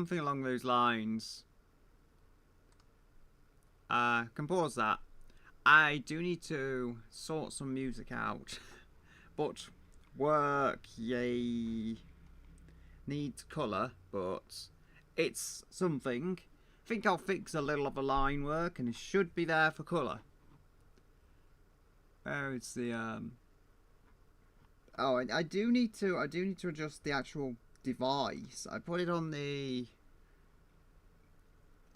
something along those lines. Can pause that. I do need to sort some music out. But work, yay. Needs colour, but it's something. I think I'll fix a little of the line work and it should be there for colour. Where is the oh, I do need to adjust the actual device. I put it on the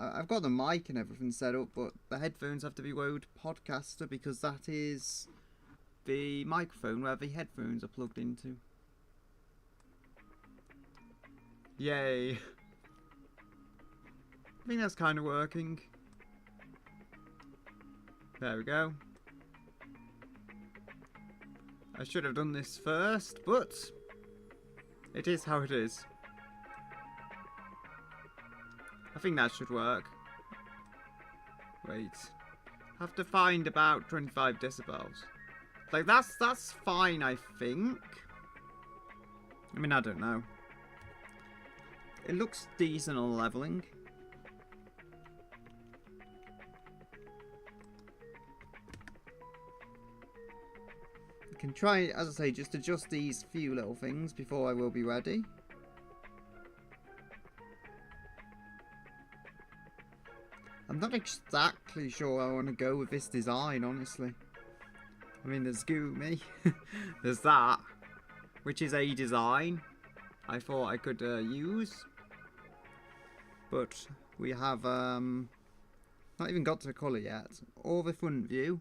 I've got the mic and everything set up, but the headphones have to be Rode Podcaster because that is the microphone where the headphones are plugged into. Yay. I think that's kind of working. There we go. I should have done this first, but it is how it is. I think that should work. Wait. Have to find about 25 decibels. Like, that's fine, I think. I mean, I don't know. It looks decent on leveling. I can try, as I say, just adjust these few little things before I will be ready. I'm not exactly sure I want to go with this design, honestly. I mean, there's Gumi. There's that, which is a design I thought I could use. But we have not even got to the colour yet, or the front view.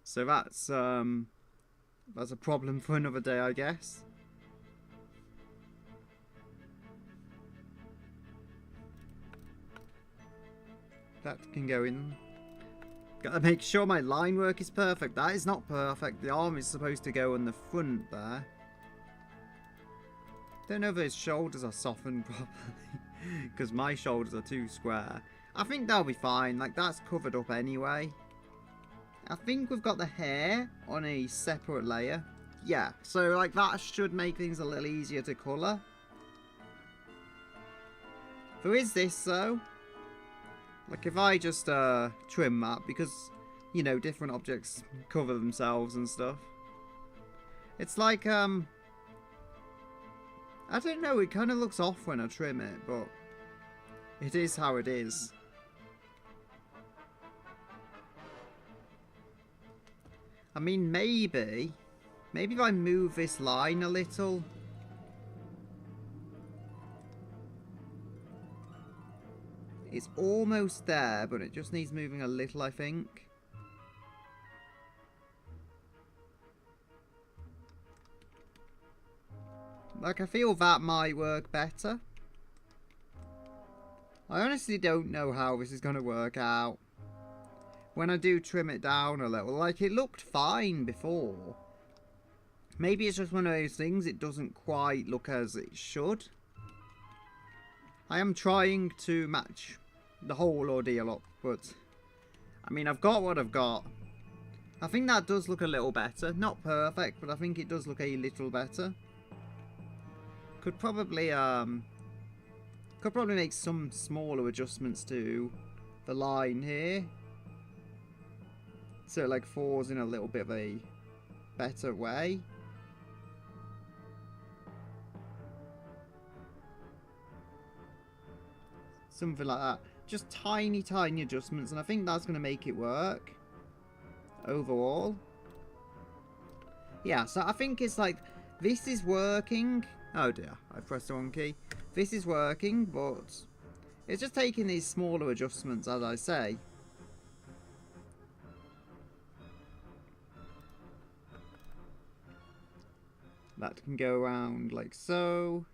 So that's a problem for another day, I guess. That can go in. Gotta make sure my line work is perfect. That is not perfect. The arm is supposed to go on the front there. Don't know if his shoulders are softened properly. Because my shoulders are too square. I think that'll be fine. Like, that's covered up anyway. I think we've got the hair on a separate layer. Yeah, so like that should make things a little easier to colour. There is this though. Like if I just trim that, because, you know, different objects cover themselves and stuff. It's like, I don't know, it kind of looks off when I trim it, but it is how it is. I mean, maybe if I move this line a little. It's almost there, but it just needs moving a little, I think. Like, I feel that might work better. I honestly don't know how this is going to work out. When I do trim it down a little, like, it looked fine before. Maybe it's just one of those things, it doesn't quite look as it should. I am trying to match the whole ordeal up, but I mean, I've got what I've got. I think that does look a little better. Not perfect, but I think it does look a little better. Could probably make some smaller adjustments to the line here, so it like falls in a little bit of a better way. Something like that. Just tiny adjustments, and I think that's going to make it work overall. Yeah, so I think it's like, this is working. Oh dear, I pressed the wrong key. This is working, but it's just taking these smaller adjustments, as I say. That can go around like so.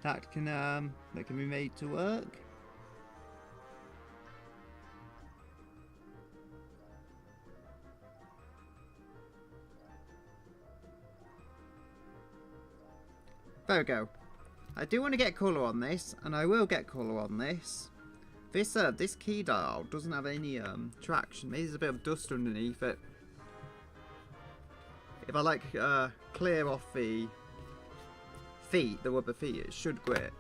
That can be made to work. There we go. I do want to get colour on this, and I will get colour on this. This key dial doesn't have any traction. Maybe there's a bit of dust underneath it. If I like clear off the feet, the rubber feet, it should grip.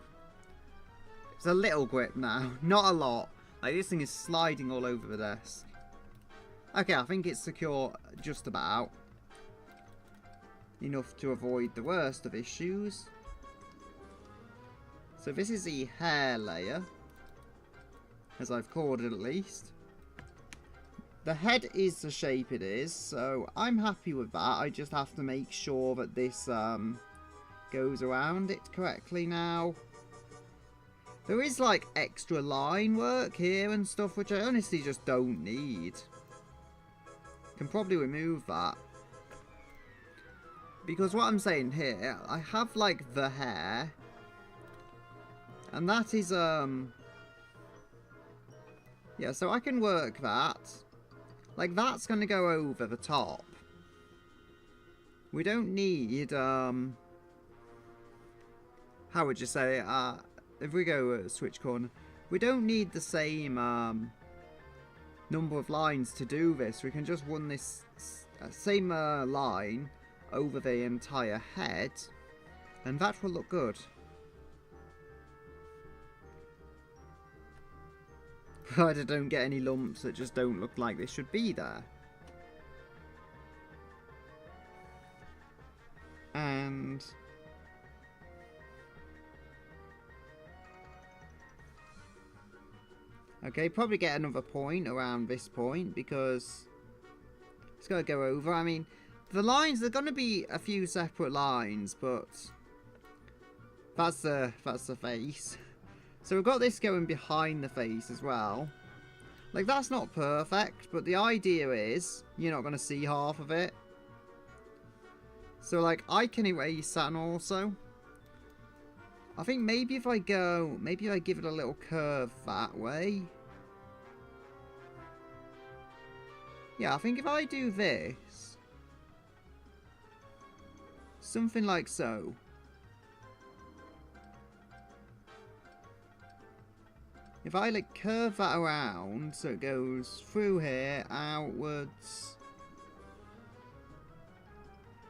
It's a little grip now, not a lot. Like, this thing is sliding all over the desk. Okay, I think it's secure just about. Enough to avoid the worst of issues. So this is the hair layer, as I've called it at least. The head is the shape it is, so I'm happy with that. I just have to make sure that this goes around it correctly now. There is like extra line work here and stuff, which I honestly just don't need. Can probably remove that. Because what I'm saying here, I have like the hair. And that is, yeah, so I can work that. Like, that's going to go over the top. We don't need, how would you say, if we go switch corner, we don't need the same, number of lines to do this. We can just run this same line over the entire head, and that will look good. Provided I don't get any lumps that just don't look like they should be there. And okay, probably get another point around this point because it's got to go over. I mean, the lines, they're going to be a few separate lines, but that's the face. So we've got this going behind the face as well. Like, that's not perfect, but the idea is you're not going to see half of it. So, like, I can erase that also. I think maybe if I go, maybe I give it a little curve that way. Yeah, I think if I do this, something like so. If I like curve that around so it goes through here, outwards.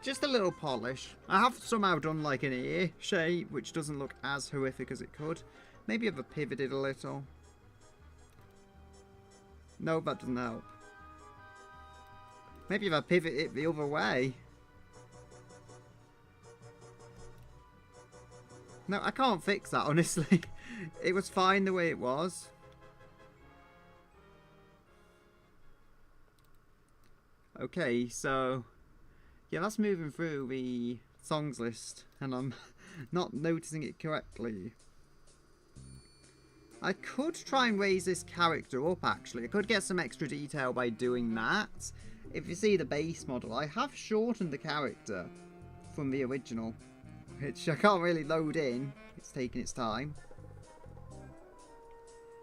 Just a little polish. I have somehow done like an ear shape, which doesn't look as horrific as it could. Maybe I've pivoted a little. No, that doesn't help. Maybe if I pivot it the other way. No, I can't fix that, honestly. It was fine the way it was. Okay, so yeah, that's moving through the songs list, and I'm not noticing it correctly. I could try and raise this character up, actually. I could get some extra detail by doing that. If you see the base model, I have shortened the character from the original, which I can't really load in. It's taking its time.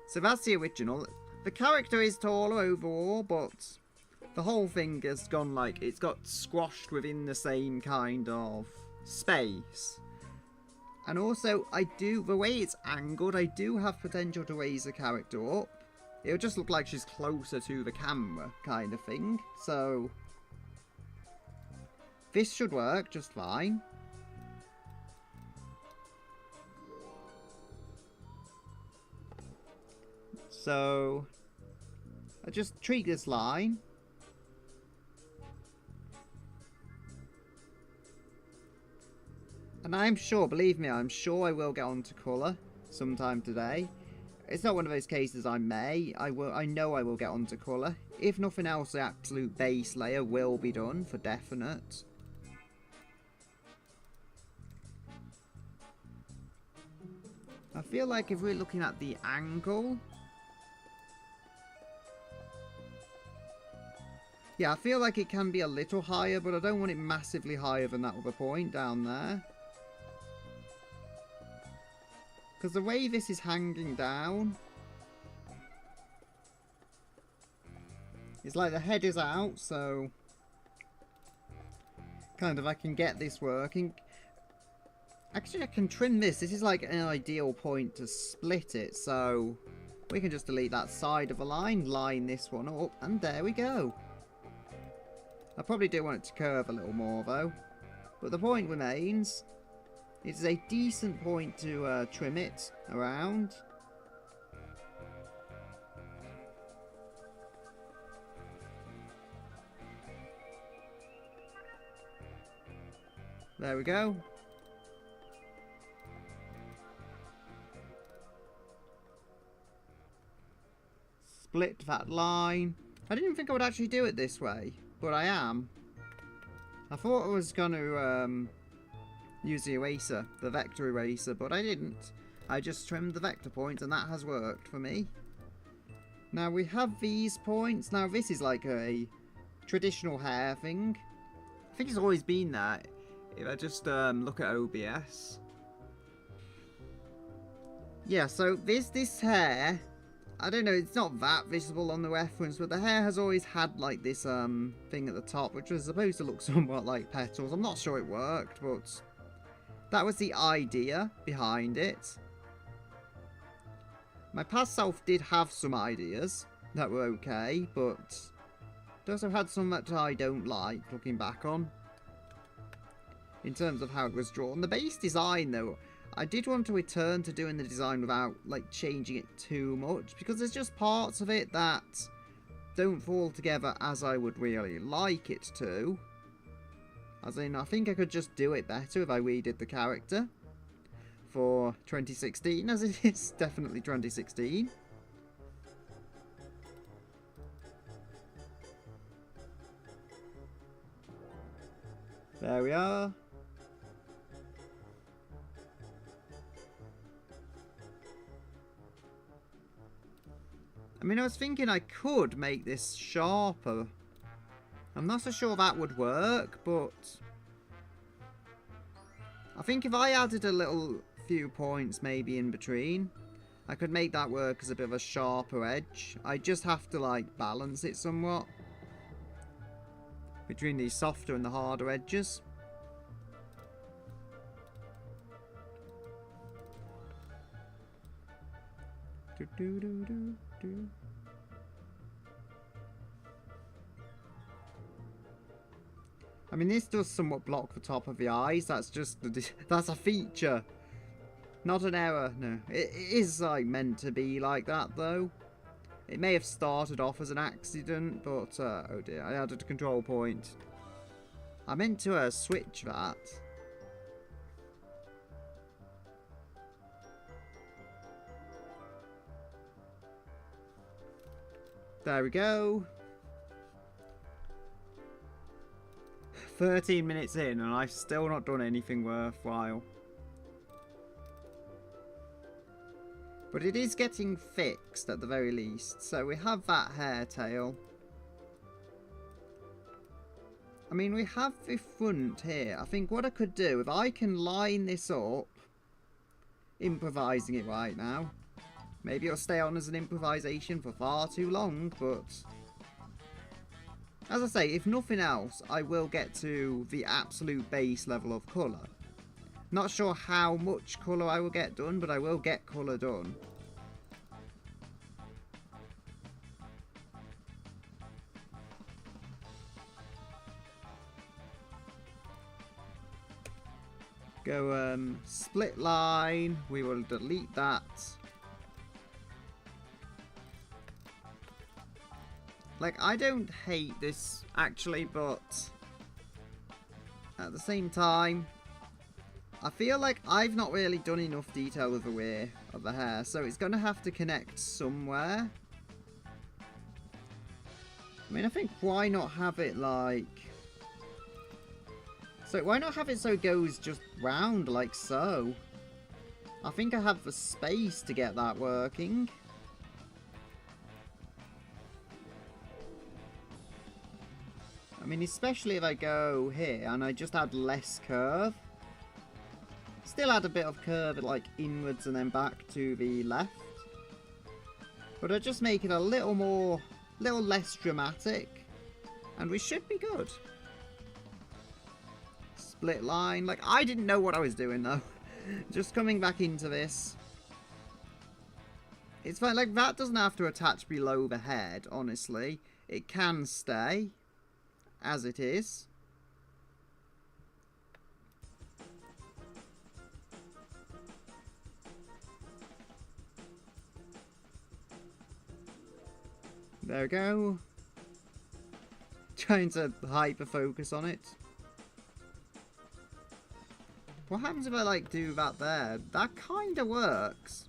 So that's the original. The character is taller overall, but the whole thing has gone like, it's got squashed within the same kind of space. And also, the way it's angled, I do have potential to raise the character up. It'll just look like she's closer to the camera, kind of thing. So this should work just fine. So I just treat this line. And I'm sure, believe me, I'm sure I will get onto colour sometime today. It's not one of those cases I may. I know I will get onto colour. If nothing else, the absolute base layer will be done for definite. I feel like if we're looking at the angle, yeah, I feel like it can be a little higher, but I don't want it massively higher than that other point down there. Because the way this is hanging down, it's like the head is out, so kind of I can get this working. Actually, I can trim this. This is like an ideal point to split it, so we can just delete that side of the line, line this one up, and there we go. I probably do want it to curve a little more though, but the point remains, it is a decent point to trim it around. There we go. Split that line. I didn't think I would actually do it this way, but I am. I thought I was going to use the eraser, the vector eraser, but I didn't. I just trimmed the vector points and that has worked for me. Now we have these points. Now this is like a traditional hair thing. I think it's always been that. If I just look at OBS. Yeah, so this hair, I don't know, it's not that visible on the reference, but the hair has always had like this thing at the top, which was supposed to look somewhat like petals. I'm not sure it worked, but that was the idea behind it. My past self did have some ideas that were okay, but it also had some that I don't like looking back on, in terms of how it was drawn. The base design though, I did want to return to doing the design without like changing it too much, because there's just parts of it that don't fall together as I would really like it to. As in, I think I could just do it better if I redid the character for 2016, as it is definitely 2016. There we are. I mean, I was thinking I could make this sharper. I'm not so sure that would work, but I think if I added a little few points maybe in between, I could make that work as a bit of a sharper edge. I just have to like balance it somewhat between the softer and the harder edges. I mean, this does somewhat block the top of the eyes. That's just that's a feature, not an error. No, it is like meant to be like that though. It may have started off as an accident, but oh dear, I added a control point. I meant to switch that. There we go. 13 minutes in and I've still not done anything worthwhile. But it is getting fixed at the very least. So we have that hair tail. I mean, we have the front here. I think what I could do, if I can line this up, improvising it right now. Maybe it'll stay on as an improvisation for far too long, but as I say, if nothing else, I will get to the absolute base level of colour. Not sure how much colour I will get done, but I will get colour done. Go split line, we will delete that. Like, I don't hate this actually, but at the same time, I feel like I've not really done enough detail with the wear of the hair, so it's going to have to connect somewhere. I mean, I think why not have it like... So why not have it so it goes just round like so? I think I have the space to get that working. I mean, especially if I go here and I just add less curve. Still add a bit of curve like inwards and then back to the left. But I just make it a little less dramatic. And we should be good. Split line. Like, I didn't know what I was doing though. Just coming back into this. It's fine, like, that doesn't have to attach below the head, honestly. It can stay as it is. There we go. Trying to hyper focus on it. What happens if I, like, do that there? That kind of works.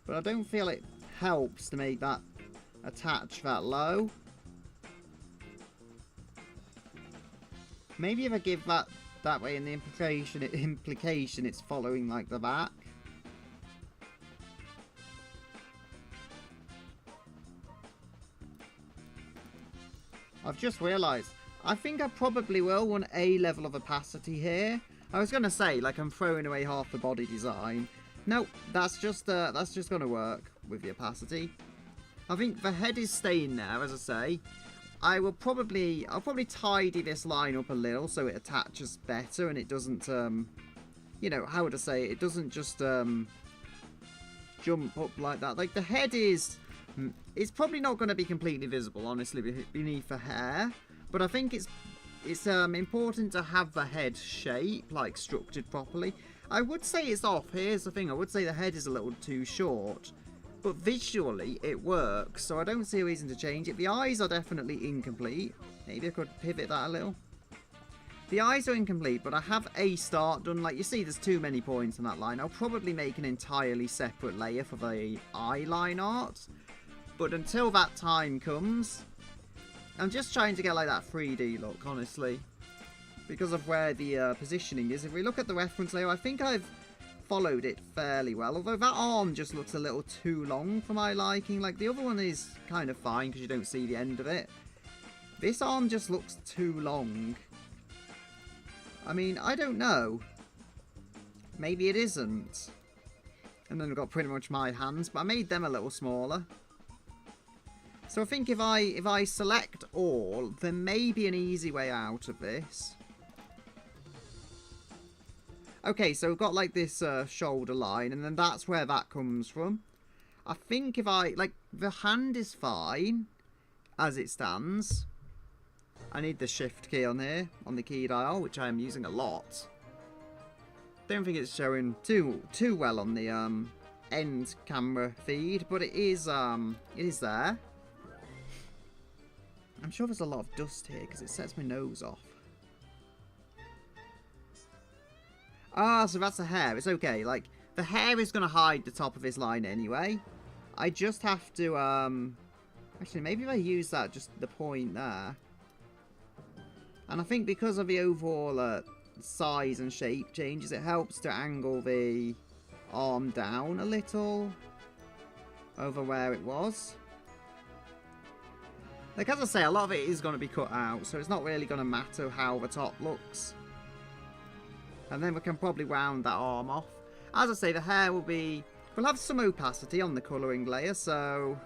But I don't feel it helps to make that attach that low. Maybe if I give that way in the implication it's following, like, the back. I've just realised, I think I probably will want a level of opacity here. I was going to say, like, I'm throwing away half the body design. Nope, that's just going to work with the opacity. I think the head is staying there, as I say. I'll probably tidy this line up a little so it attaches better and it doesn't, you know, how would I say it? It doesn't just jump up like that. Like, the head is... It's probably not going to be completely visible, honestly, beneath the hair. But I think it's important to have the head shape, like, structured properly. I would say it's off. Here's the thing. I would say the head is a little too short. But visually, it works. So I don't see a reason to change it. The eyes are definitely incomplete. Maybe I could pivot that a little. The eyes are incomplete, but I have a start done. Like, you see, there's too many points on that line. I'll probably make an entirely separate layer for the eyeline art. But until that time comes, I'm just trying to get like that 3D look, honestly. Because of where the positioning is. If we look at the reference layer, I think I've followed it fairly well. Although that arm just looks a little too long for my liking. Like, the other one is kind of fine because you don't see the end of it. This arm just looks too long. I mean, I don't know. Maybe it isn't. And then I've got pretty much my hands, but I made them a little smaller. So I think if I select all, there may be an easy way out of this. Okay, so we've got like this shoulder line, and then that's where that comes from. I think if like, the hand is fine as it stands. I need the shift key on here, on the key dial, which I am using a lot. Don't think it's showing too well on the end camera feed, but it is there. I'm sure there's a lot of dust here because it sets my nose off. Ah, so that's the hair. It's okay. Like, the hair is going to hide the top of his line anyway. I just have to, actually, maybe if I use that, just the point there. And I think because of the overall size and shape changes, it helps to angle the arm down a little over where it was. Like, as I say, a lot of it is going to be cut out, so it's not really going to matter how the top looks. And then we can probably round that arm off. As I say, the hair will be... We'll have some opacity on the colouring layer, so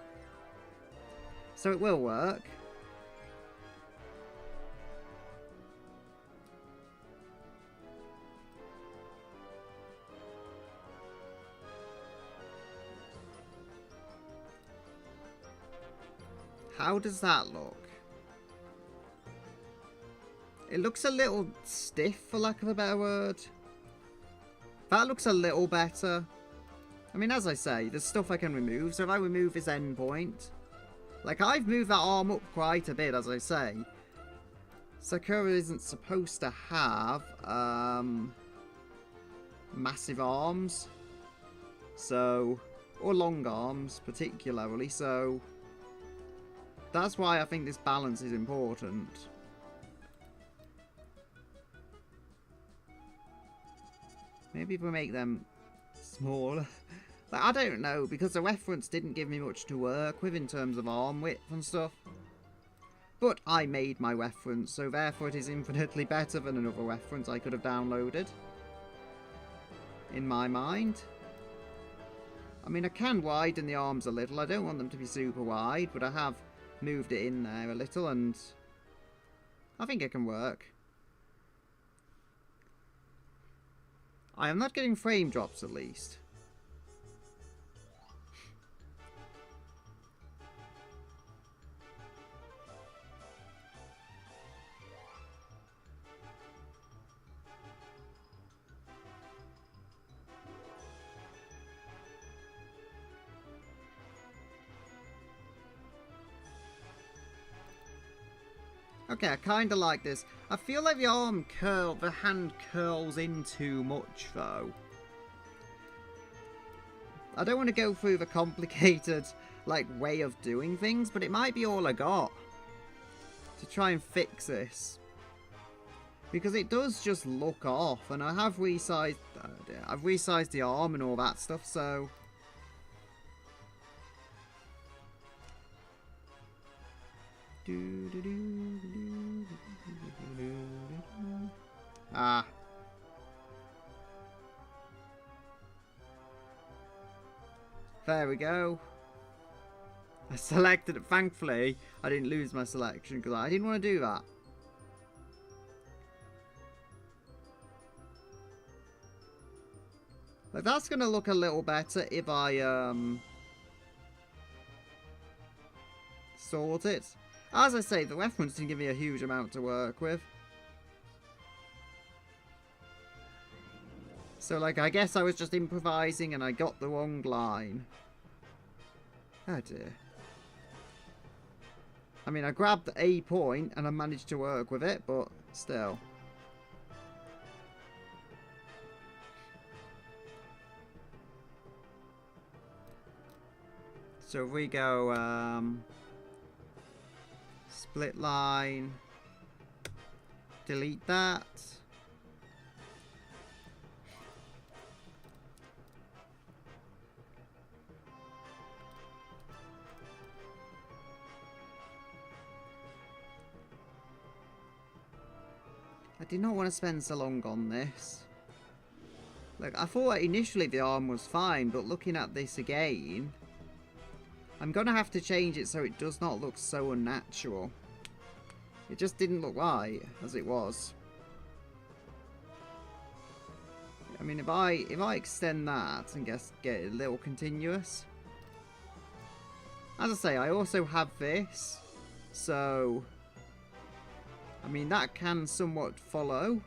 it will work. How does that look? It looks a little stiff, for lack of a better word. That looks a little better. I mean, as I say, there's stuff I can remove. So if I remove this end point... Like, I've moved that arm up quite a bit, as I say. Sakura isn't supposed to have massive arms. So... Or long arms, particularly. So... That's why I think this balance is important. Maybe if we make them smaller. Like, I don't know, because the reference didn't give me much to work with in terms of arm width and stuff. But I made my reference, so therefore it is infinitely better than another reference I could have downloaded. In my mind. I mean, I can widen the arms a little. I don't want them to be super wide, but I have moved it in there a little, and I think it can work. I am not getting frame drops, at least. Okay, I kind of like this. I feel like the hand curls in too much, though. I don't want to go through the complicated, like, way of doing things, but it might be all I got to try and fix this. Because it does just look off, and I have resized, I've resized the arm and all that stuff, so... Ah. There we go. I selected it. Thankfully, I didn't lose my selection because I didn't want to do that. Like, that's going to look a little better if I sort it. As I say, the reference didn't give me a huge amount to work with. So, like, I guess I was just improvising and I got the wrong line. Oh dear. I mean, I grabbed a point and I managed to work with it, but still. So if we go, split line, delete that. I did not want to spend so long on this. Like, I thought initially the arm was fine, but looking at this again, I'm going to have to change it so it does not look so unnatural. It just didn't look right as it was. I mean, if I extend that and get it a little continuous. As I say, I also have this, so I mean, that can somewhat follow.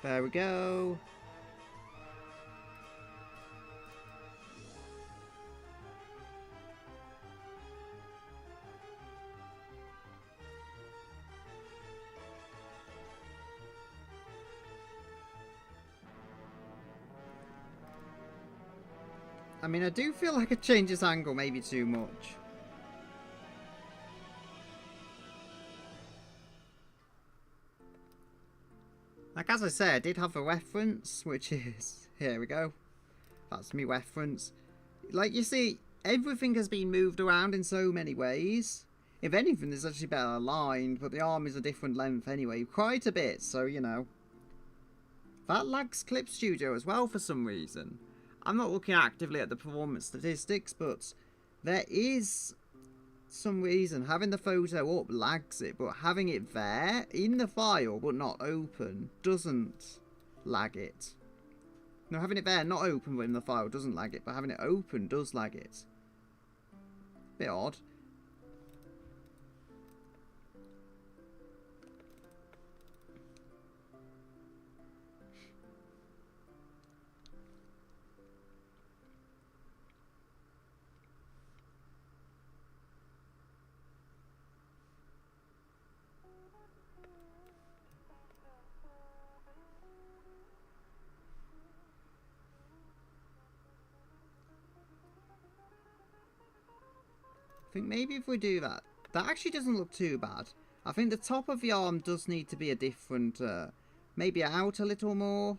There we go. I mean, I do feel like I changed this angle maybe too much. Like, as I say, I did have a reference, which is... Here we go. That's me reference. Like, you see, everything has been moved around in so many ways. If anything, it's actually better aligned, but the arm is a different length anyway. Quite a bit, so, you know. That lags Clip Studio as well for some reason. I'm not looking actively at the performance statistics, but there is some reason having the photo up lags it, but having it there in the file but not open doesn't lag it. No, having it there not open but in the file doesn't lag it, but having it open does lag it. Bit odd. I think maybe if we do that, that actually doesn't look too bad. I think the top of the arm does need to be a different, maybe out a little more.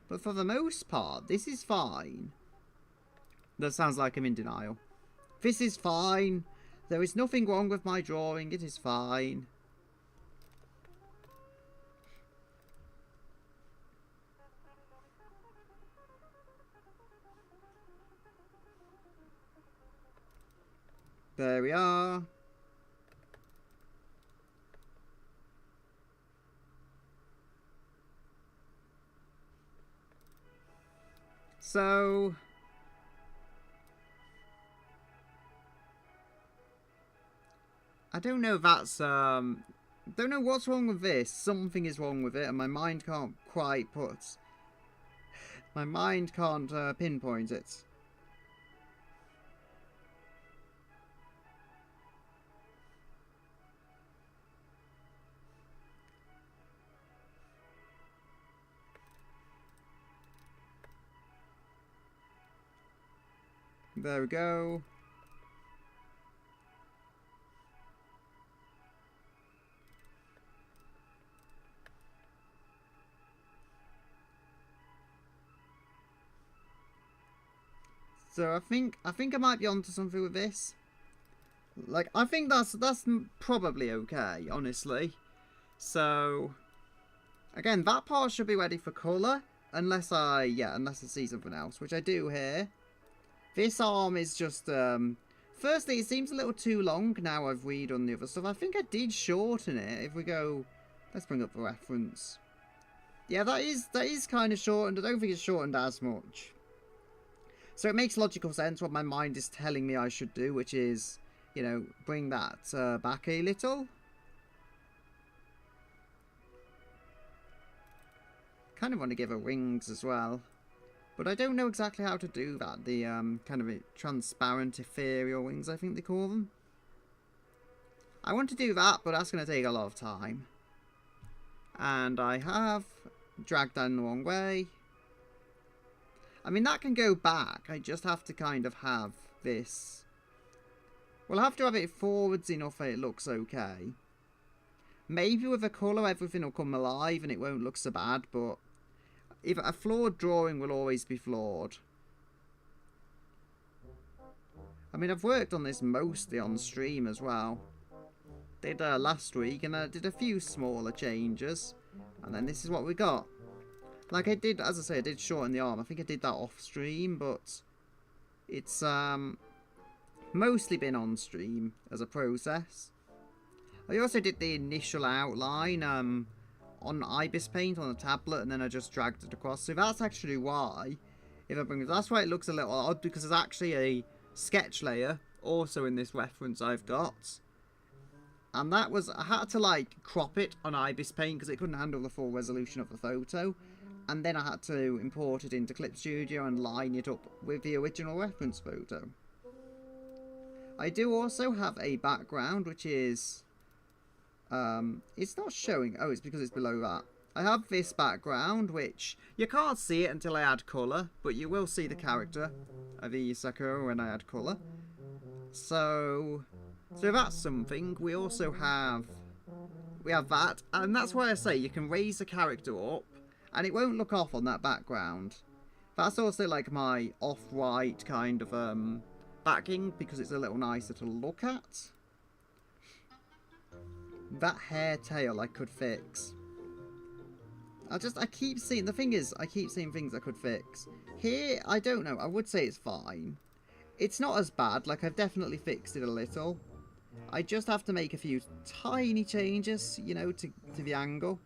But for the most part, this is fine. That sounds like I'm in denial. This is fine. There is nothing wrong with my drawing. It is fine. There we are. So I don't know if that's, don't know what's wrong with this. Something is wrong with it, and my mind can't quite put... My mind can't pinpoint it. There we go. So I think I might be onto something with this. Like, I think that's probably okay, honestly. So again, that part should be ready for colour, unless I see something else, which I do here. This arm is just firstly, it seems a little too long now I've redone the other stuff. I think I did shorten it. If we go, let's bring up the reference. Yeah, that is kind of shortened. I don't think it's shortened as much. So it makes logical sense what my mind is telling me I should do, which is, you know, bring that back a little. Kind of want to give her wings as well. But I don't know exactly how to do that. The kind of transparent ethereal wings, I think they call them. I want to do that, but that's going to take a lot of time. And I have dragged down the wrong way. I mean, that can go back. I just have to kind of have this. We'll have to have it forwards enough that it looks okay. Maybe with a colour everything will come alive and it won't look so bad, but if a flawed drawing will always be flawed. I mean, I've worked on this mostly on stream as well. Did last week, and I did a few smaller changes. And then this is what we got. Like I did, as I say, I did shorten the arm. I think I did that off stream, but it's mostly been on stream as a process. I also did the initial outline on Ibis Paint on the tablet, and then I just dragged it across. So that's actually why, if I bring it, that's why it looks a little odd, because there's actually a sketch layer also in this reference I've got. And that was, I had to like crop it on Ibis Paint because it couldn't handle the full resolution of the photo. And then I had to import it into Clip Studio and line it up with the original reference photo. I do also have a background, which is... it's not showing. Oh, it's because it's below that. I have this background, which you can't see it until I add colour, but you will see the character of the Sakura when I add colour. So that's something. We also have... We have that, and that's why I say you can raise the character up, and it won't look off on that background. That's also like my off-white kind of backing, because it's a little nicer to look at. That hair tail I could fix. I keep seeing, the thing is, I keep seeing things I could fix. Here, I don't know, I would say it's fine. It's not as bad, like I've definitely fixed it a little. I just have to make a few tiny changes, you know, to the angle.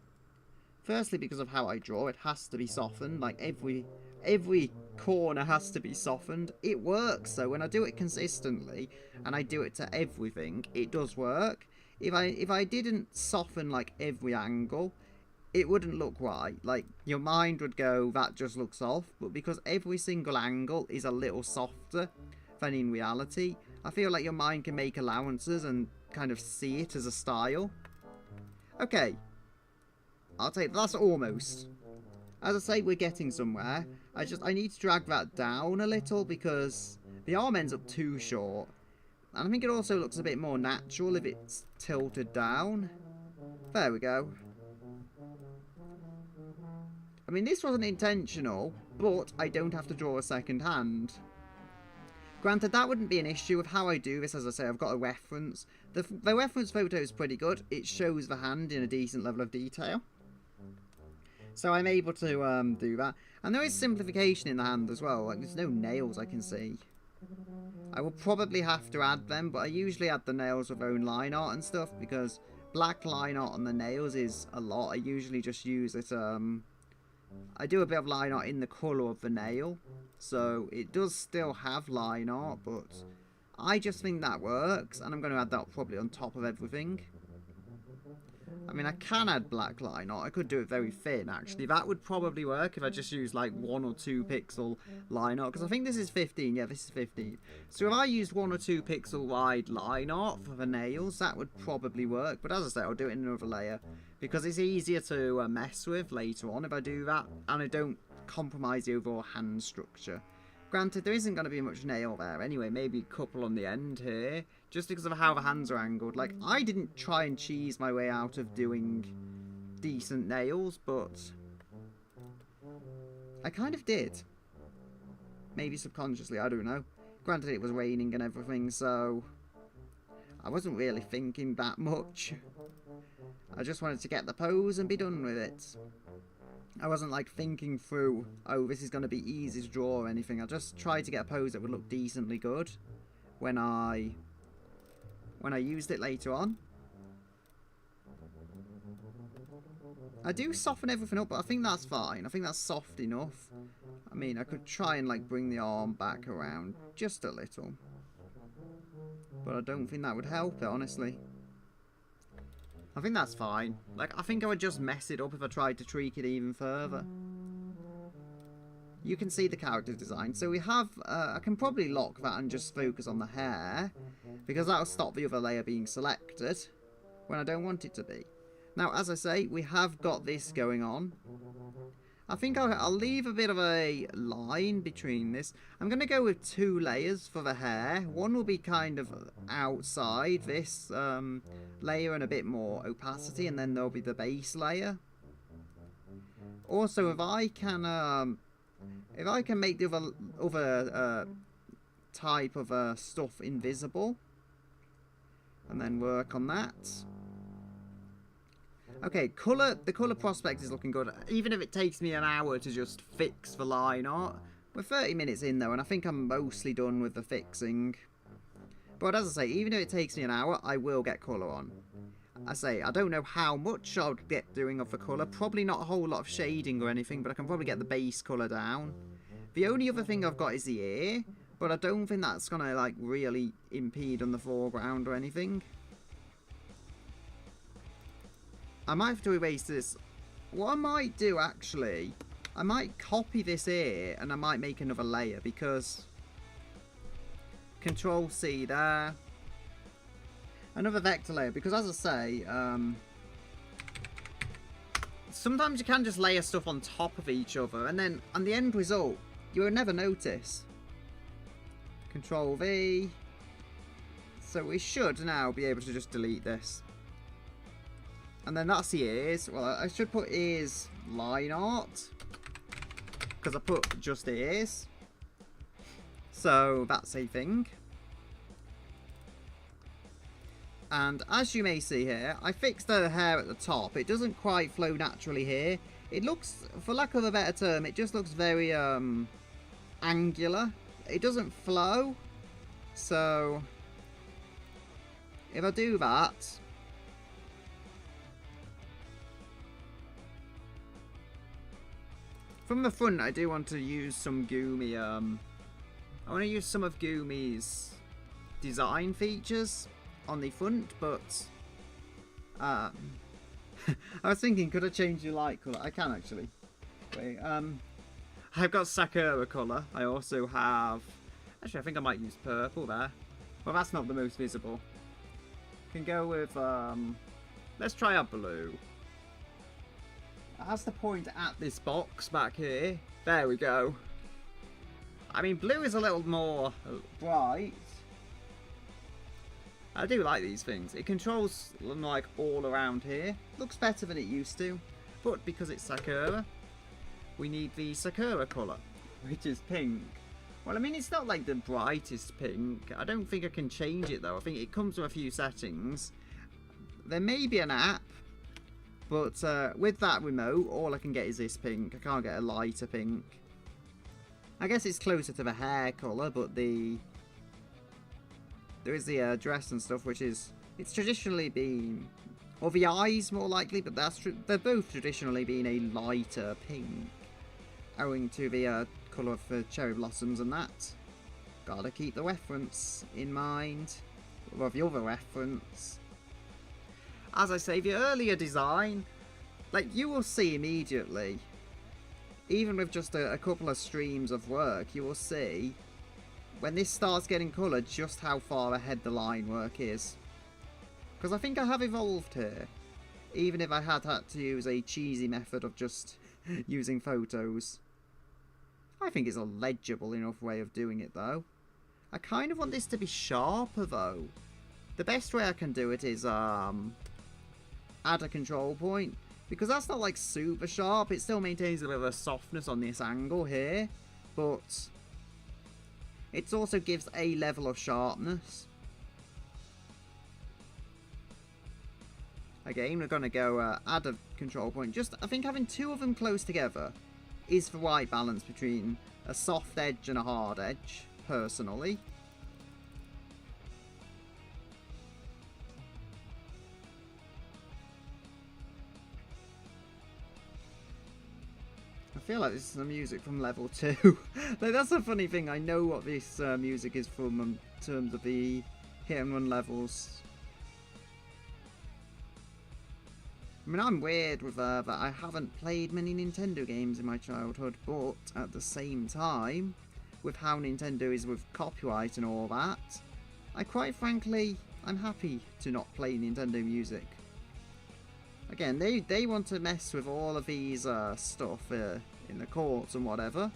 Firstly, because of how I draw, it has to be softened. Like, every corner has to be softened. It works, though. When I do it consistently, and I do it to everything, it does work. If I didn't soften, like, every angle, it wouldn't look right. Like, your mind would go, that just looks off. But because every single angle is a little softer than in reality, I feel like your mind can make allowances and kind of see it as a style. Okay. I'll take that's almost. As I say, we're getting somewhere. I need to drag that down a little because the arm ends up too short. And I think it also looks a bit more natural if it's tilted down. There we go. I mean, this wasn't intentional, but I don't have to draw a second hand. Granted, that wouldn't be an issue with how I do this. As I say, I've got a reference. The reference photo is pretty good. It shows the hand in a decent level of detail. So I'm able to do that. And there is simplification in the hand as well. Like, there's no nails I can see. I will probably have to add them, but I usually add the nails with own line art and stuff, because black line art on the nails is a lot. I usually just use it, I do a bit of line art in the colour of the nail, so it does still have line art, but I just think that works, and I'm going to add that probably on top of everything. I mean, I can add black line art. I could do it very thin, actually. That would probably work if I just use, like, 1 or 2 pixel line art. Because I think this is 15. Yeah, this is 15. So if I used 1 or 2 pixel wide line art for the nails, that would probably work. But as I say, I'll do it in another layer. Because it's easier to mess with later on if I do that. And I don't compromise the overall hand structure. Granted, there isn't going to be much nail there anyway. Maybe a couple on the end here. Just because of how the hands are angled. Like, I didn't try and cheese my way out of doing decent nails, but I kind of did. Maybe subconsciously, I don't know. Granted, it was raining and everything, so I wasn't really thinking that much. I just wanted to get the pose and be done with it. I wasn't like thinking through, oh, this is going to be easy to draw or anything. I just tried to get a pose that would look decently good when I used it later on. I do soften everything up, but I think that's fine. I think that's soft enough. I mean, I could try and like bring the arm back around just a little. But I don't think that would help it, honestly. I think that's fine. Like, I think I would just mess it up if I tried to tweak it even further. You can see the character design. So we have, I can probably lock that and just focus on the hair, because that'll stop the other layer being selected when I don't want it to be. Now, as I say, we have got this going on. I think I'll leave a bit of a line between this. I'm going to go with 2 layers for the hair. One will be kind of outside this layer and a bit more opacity, and then there'll be the base layer. Also, if I can make the other type of stuff invisible, and then work on that. Okay, the colour prospect is looking good, even if it takes me an hour to just fix the line art. We're 30 minutes in though, and I think I'm mostly done with the fixing. But as I say, even if it takes me an hour, I will get colour on. I say, I don't know how much I'll get doing of the colour, probably not a whole lot of shading or anything, but I can probably get the base colour down. The only other thing I've got is the ear, but I don't think that's going to like really impede on the foreground or anything. I might have to erase this. What I might do, actually, I might copy this here, and I might make another layer, because Control-C there. Another vector layer, because as I say, sometimes you can just layer stuff on top of each other, and then on the end result, you will never notice. Control-V. So we should now be able to just delete this. And then that's the ears. Well, I should put ears line art, because I put just ears. So that's a thing. And as you may see here, I fixed the hair at the top. It doesn't quite flow naturally here. It looks, for lack of a better term, it just looks very angular. It doesn't flow. So if I do that, from the front, I do want to use some Gumi, I want to use some of Gumi's design features on the front, but I was thinking, could I change the light colour? I can actually. Wait, I've got Sakura colour. I also have, actually I think I might use purple there. Well, that's not the most visible. Can go with, let's try out blue. It has to point at this box back here. There we go. I mean, blue is a little more bright. I do like these things. It controls them like all around here. Looks better than it used to. But because it's Sakura, we need the Sakura colour, which is pink. Well, I mean, it's not like the brightest pink. I don't think I can change it though. I think it comes with a few settings. There may be an app. But with that remote, all I can get is this pink. I can't get a lighter pink. I guess it's closer to the hair colour, but there is the dress and stuff, which is, it's traditionally been, or the eyes more likely, but they're both traditionally been a lighter pink, owing to the colour of the cherry blossoms and that. Gotta keep the reference in mind. Well, the other reference. As I say, the earlier design, like, you will see immediately, even with just a couple of streams of work, you will see, when this starts getting colour, just how far ahead the line work is. Because I think I have evolved here, even if I had to use a cheesy method of just using photos. I think it's a legible enough way of doing it, though. I kind of want this to be sharper, though. The best way I can do it is add a control point, because that's not like super sharp. It still maintains a bit of a softness on this angle here, but it also gives a level of sharpness. Again, we're going to go add a control point. Just, I think having two of them close together is the right balance between a soft edge and a hard edge, personally. I feel like this is the music from level 2. Like, that's a funny thing. I know what this music is from in terms of the hit and run levels. I mean, I'm weird with that I haven't played many Nintendo games in my childhood, but at the same time, with how Nintendo is with copyright and all that, quite frankly, I'm happy to not play Nintendo music. Again, they want to mess with all of these stuff in the courts and whatever,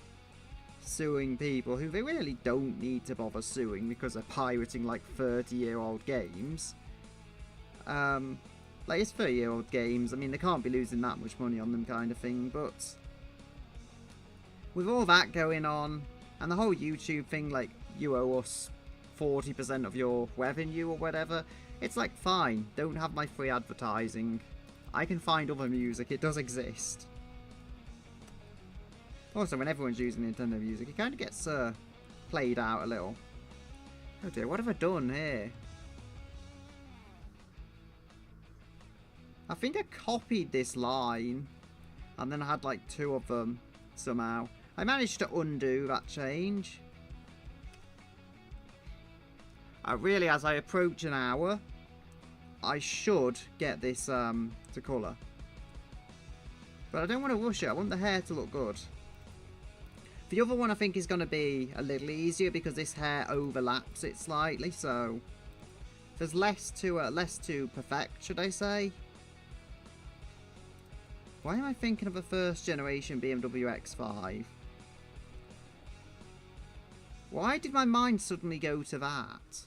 suing people who they really don't need to bother suing because they're pirating like 30-year-old games. Like, it's 30-year-old games. I mean, they can't be losing that much money on them, kind of thing. But with all that going on, and the whole YouTube thing, like, you owe us 40% of your revenue or whatever, it's like, fine, don't have my free advertising. I can find other music. It does exist. Also, when everyone's using Nintendo music, it kind of gets played out a little. Oh dear, what have I done here? I think I copied this line, and then I had like two of them somehow. I managed to undo that change. Really, as I approach an hour, I should get this to colour. But I don't want to rush it. I want the hair to look good. The other one I think is going to be a little easier because this hair overlaps it slightly, so there's less to perfect, should I say. Why am I thinking of a first generation BMW X5? Why did my mind suddenly go to that?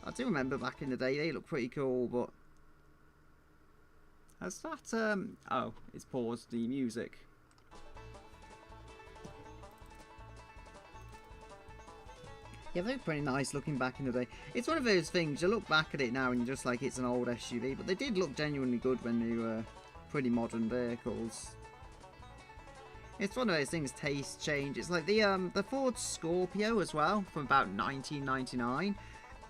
I do remember back in the day they looked pretty cool, but has that oh, it's paused the music. Yeah, they were pretty nice looking back in the day. It's one of those things, you look back at it now and you're just like, it's an old SUV, but they did look genuinely good when they were pretty modern vehicles. It's one of those things, taste change. It's like the Ford Scorpio as well, from about 1999.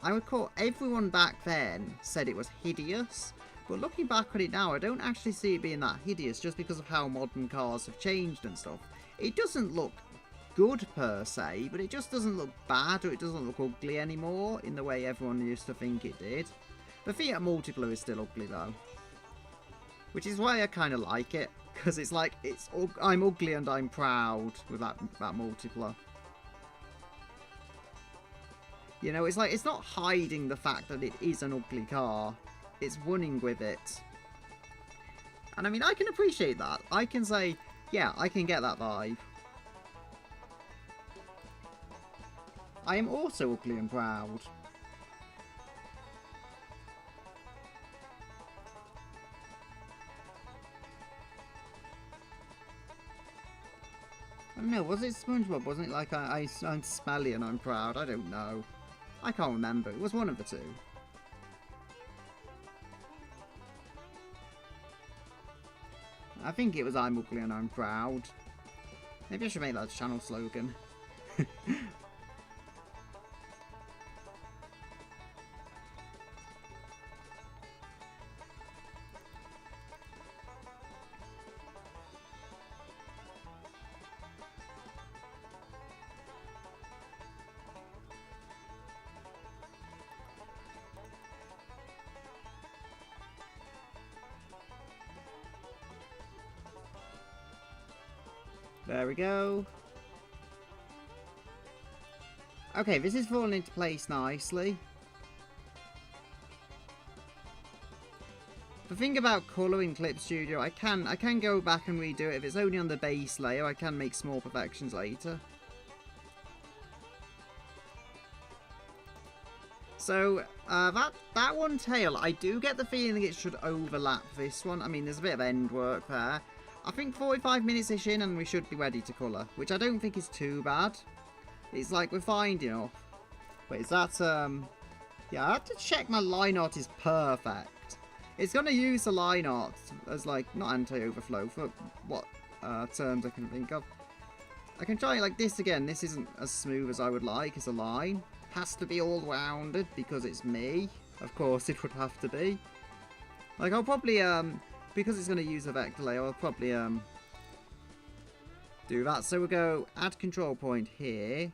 I recall everyone back then said it was hideous, but looking back at it now, I don't actually see it being that hideous just because of how modern cars have changed and stuff. It doesn't look good per se, but it just doesn't look bad, or it doesn't look ugly anymore in the way everyone used to think it did. The Fiat Multipla is still ugly though, which is why I kind of like it, because it's like I'm ugly and I'm proud with that Multipla. You know, it's like it's not hiding the fact that it is an ugly car, it's running with it. And I mean, I can appreciate that. I can say, yeah, I can get that vibe. I am also ugly and proud. I don't know, was it SpongeBob? Wasn't it like I'm smelly and I'm proud? I don't know. I can't remember. It was one of the two. I think it was I'm ugly and I'm proud. Maybe I should make that a channel slogan. There we go. Okay, this is falling into place nicely. The thing about colour in Clip Studio, I can go back and redo it. If it's only on the base layer, I can make small perfections later. So, that one tail, I do get the feeling it should overlap this one. I mean, there's a bit of end work there. I think 45 minutes-ish in and we should be ready to colour, which I don't think is too bad. It's like we're fine enough. Wait, is that, yeah, I have to check my line art is perfect. It's going to use the line art as, like, not anti-overflow, for what terms I can think of. I can try it like this again. This isn't as smooth as I would like as a line. Has to be all rounded because it's me. Of course it would have to be. Like, I'll probably, because it's going to use a vector layer, I'll probably, do that. So we'll go add control point here.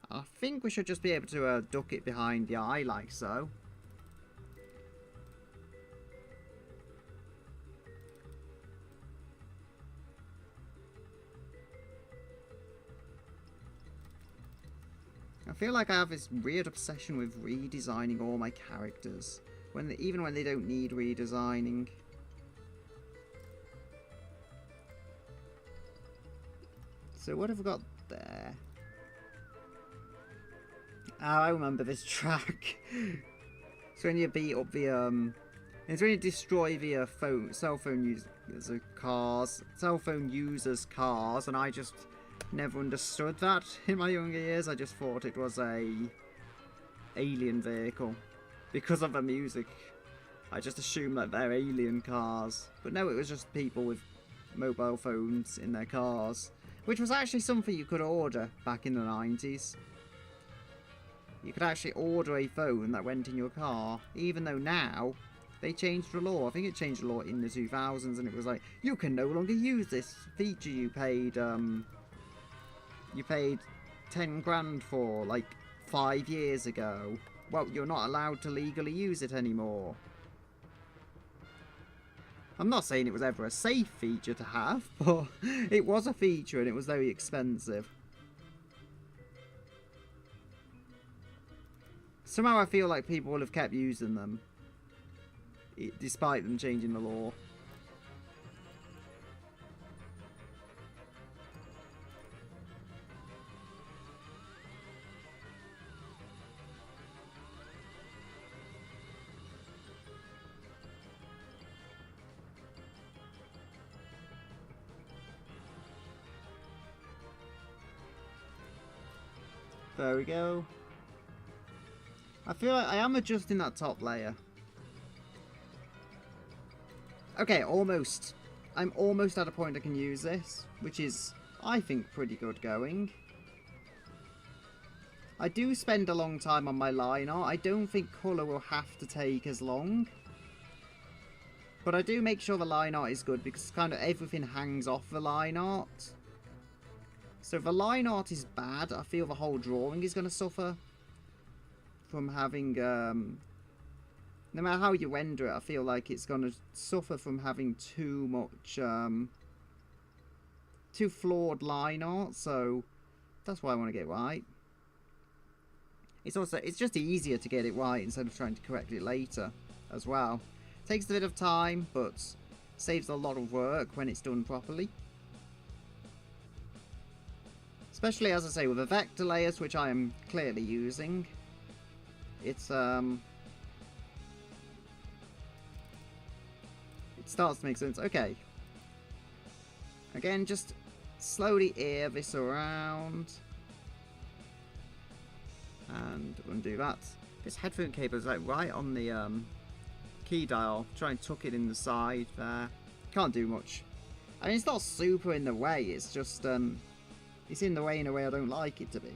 I think we should just be able to duck it behind the eye like so. I feel like I have this weird obsession with redesigning all my characters, even when they don't need redesigning. So what have we got there? Oh, I remember this track. It's when you beat up the it's when you destroy the cell phone users' cars, and I just never understood that in my younger years. I just thought it was a alien vehicle because of the music. I just assumed that they're alien cars, but no, it was just people with mobile phones in their cars, which was actually something you could order back in the 90s. You could actually order a phone that went in your car, even though now they changed the law. I think it changed the law in the 2000s, and it was like, you can no longer use this feature you paid 10 grand for like 5 years ago. Well, you're not allowed to legally use it anymore. I'm not saying it was ever a safe feature to have, but it was a feature and it was very expensive. Somehow I feel like people will have kept using them, despite them changing the law. There we go. I feel like I am adjusting that top layer. Okay, almost. I'm almost at a point I can use this, which is, I think, pretty good going. I do spend a long time on my line art. I don't think colour will have to take as long. But I do make sure the line art is good because kind of everything hangs off the line art. So if the line art is bad, I feel the whole drawing is going to suffer from having, no matter how you render it, I feel like it's going to suffer from having too much, too flawed line art, so that's why I want to get it right. It's just easier to get it right instead of trying to correct it later as well. Takes a bit of time, but saves a lot of work when it's done properly. Especially, as I say, with the vector layers, which I am clearly using. It's, it starts to make sense. Okay. Again, just slowly air this around. And undo that. This headphone cable is like right on the key dial. Try and tuck it in the side there. Can't do much. I mean, it's not super in the way. It's just, it's in the way in a way I don't like it to be.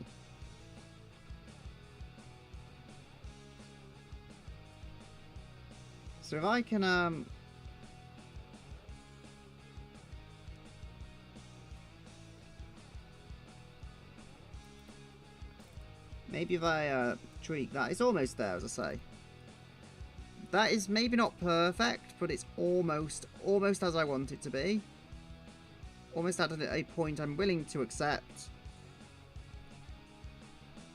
So if I can, maybe if I tweak that, it's almost there, as I say. That is maybe not perfect, but it's almost as I want it to be. Almost at a point I'm willing to accept.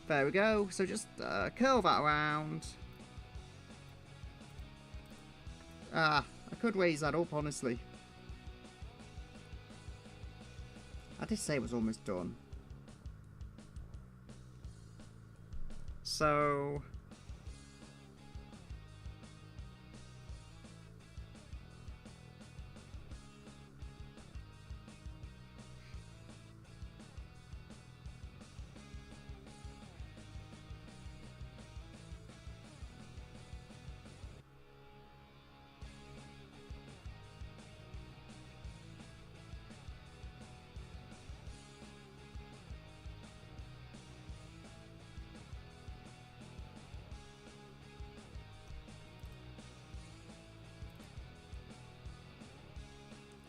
There we go. So just curl that around. I could raise that up, honestly. I did say it was almost done. So...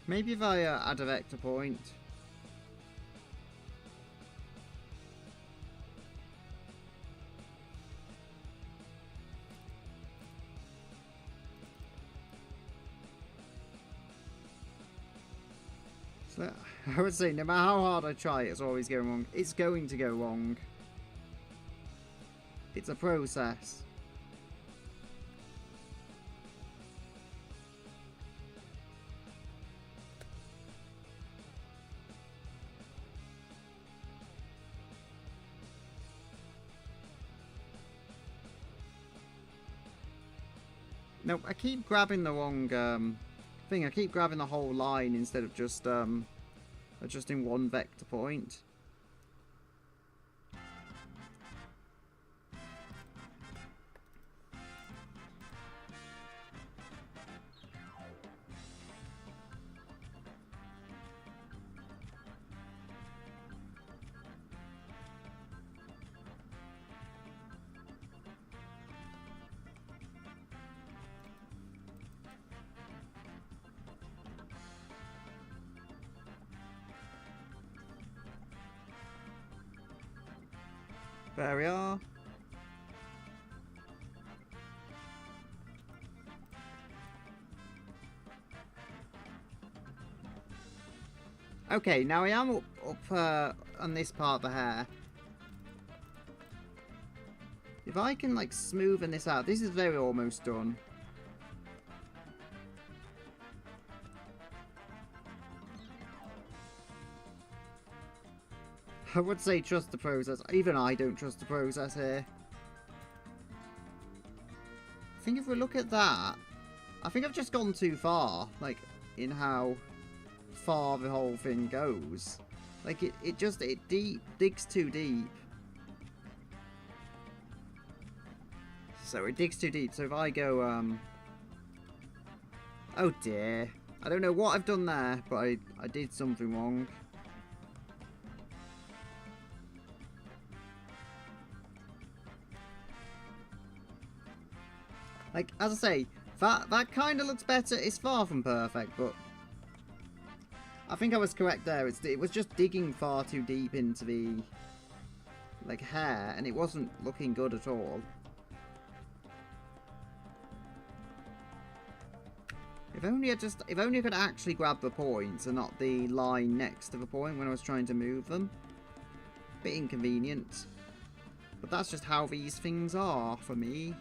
maybe if I add a vector point. So, I would say no matter how hard I try, it's always going wrong. It's going to go wrong. It's a process. No, I keep grabbing the wrong thing. I keep grabbing the whole line instead of just adjusting one vector point. There we are. Okay, now I am up on this part of the hair. If I can like smoothen this out, this is very almost done. I would say trust the process. Even I don't trust the process here. I think if we look at that, I think I've just gone too far, like, in how far the whole thing goes. Like, it digs too deep. So it digs too deep. So if I go, oh dear. I don't know what I've done there, but I did something wrong. Like, as I say, that kind of looks better. It's far from perfect, but I think I was correct there. It was just digging far too deep into the, like, hair, and it wasn't looking good at all. If only I could actually grab the points and not the line next to the point when I was trying to move them. Bit inconvenient. But that's just how these things are for me.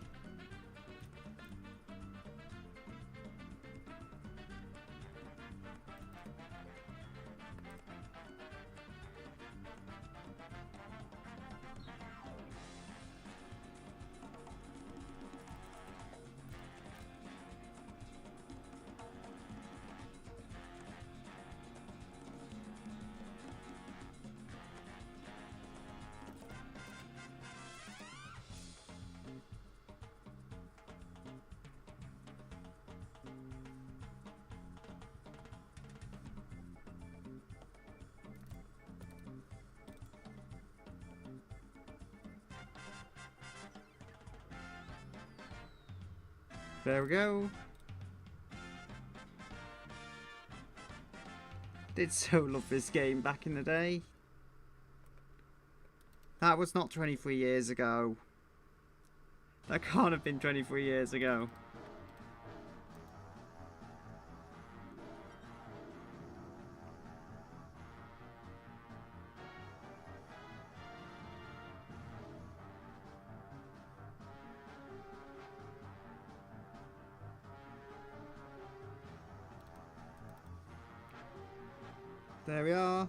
There we go. Did so love this game back in the day. That was not 23 years ago. That can't have been 23 years ago. There we are.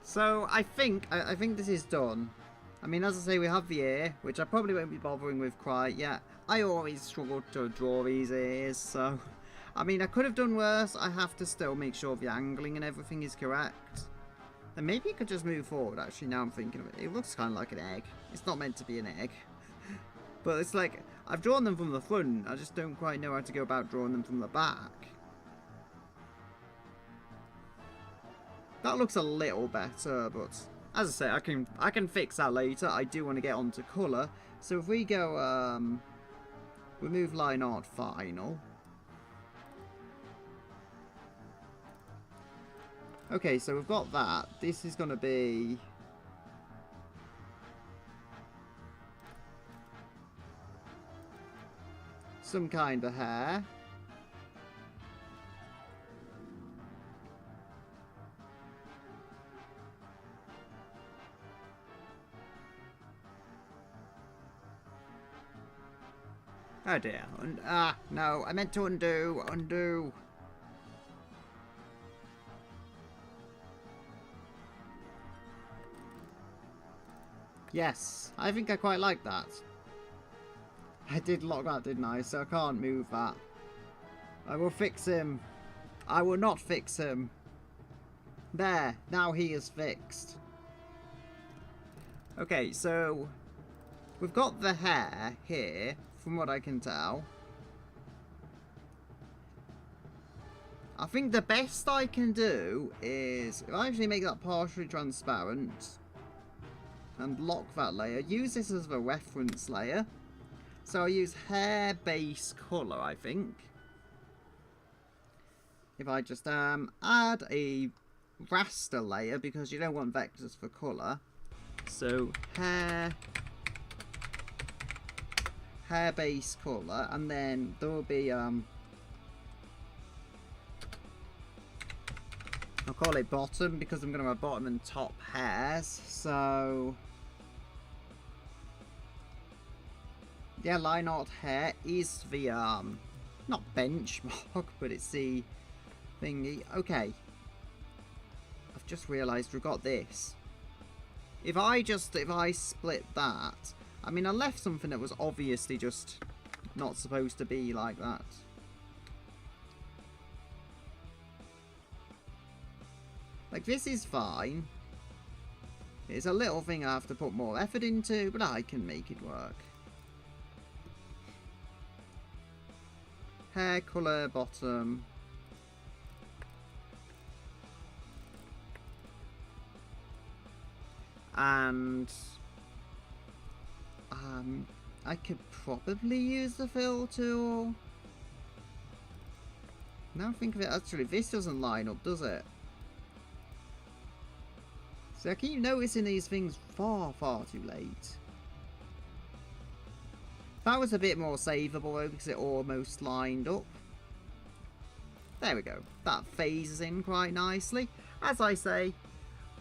So I think this is done. I mean, as I say, we have the ear, which I probably won't be bothering with quite yet. I always struggle to draw these ears, so I mean, I could have done worse. I have to still make sure the angling and everything is correct. And maybe I could just move forward, actually, now I'm thinking of it. It looks kind of like an egg. It's not meant to be an egg. But it's like, I've drawn them from the front. I just don't quite know how to go about drawing them from the back. That looks a little better, but as I say, I can fix that later. I do want to get onto colour. So if we go, remove line art final. Okay, so we've got that. This is going to be... some kind of hair. Oh dear. No, I meant to undo. Undo. Yes, I think I quite like that. I did lock that, didn't I? So I can't move that. I will fix him. I will not fix him. There, now he is fixed. Okay, so we've got the hair here, from what I can tell. I think the best I can do is, if I actually make that partially transparent and lock that layer, use this as a reference layer. So I'll use hair base colour, I think. If I just add a raster layer, because you don't want vectors for colour. So hair base colour, and then there will be I'll call it bottom, because I'm going to have bottom and top hairs. So yeah, line art hair is the not benchmark, but it's the thingy. Okay, I've just realised we've got this. If I split that, I mean, I left something that was obviously just not supposed to be like that. Like, this is fine. It's a little thing I have to put more effort into, but I can make it work. Hair colour bottom. And I could probably use the fill tool. Now think of it, actually, this doesn't line up, does it? So I keep noticing these things far too late. That was a bit more savable though, because it almost lined up. There we go. That phases in quite nicely. As I say,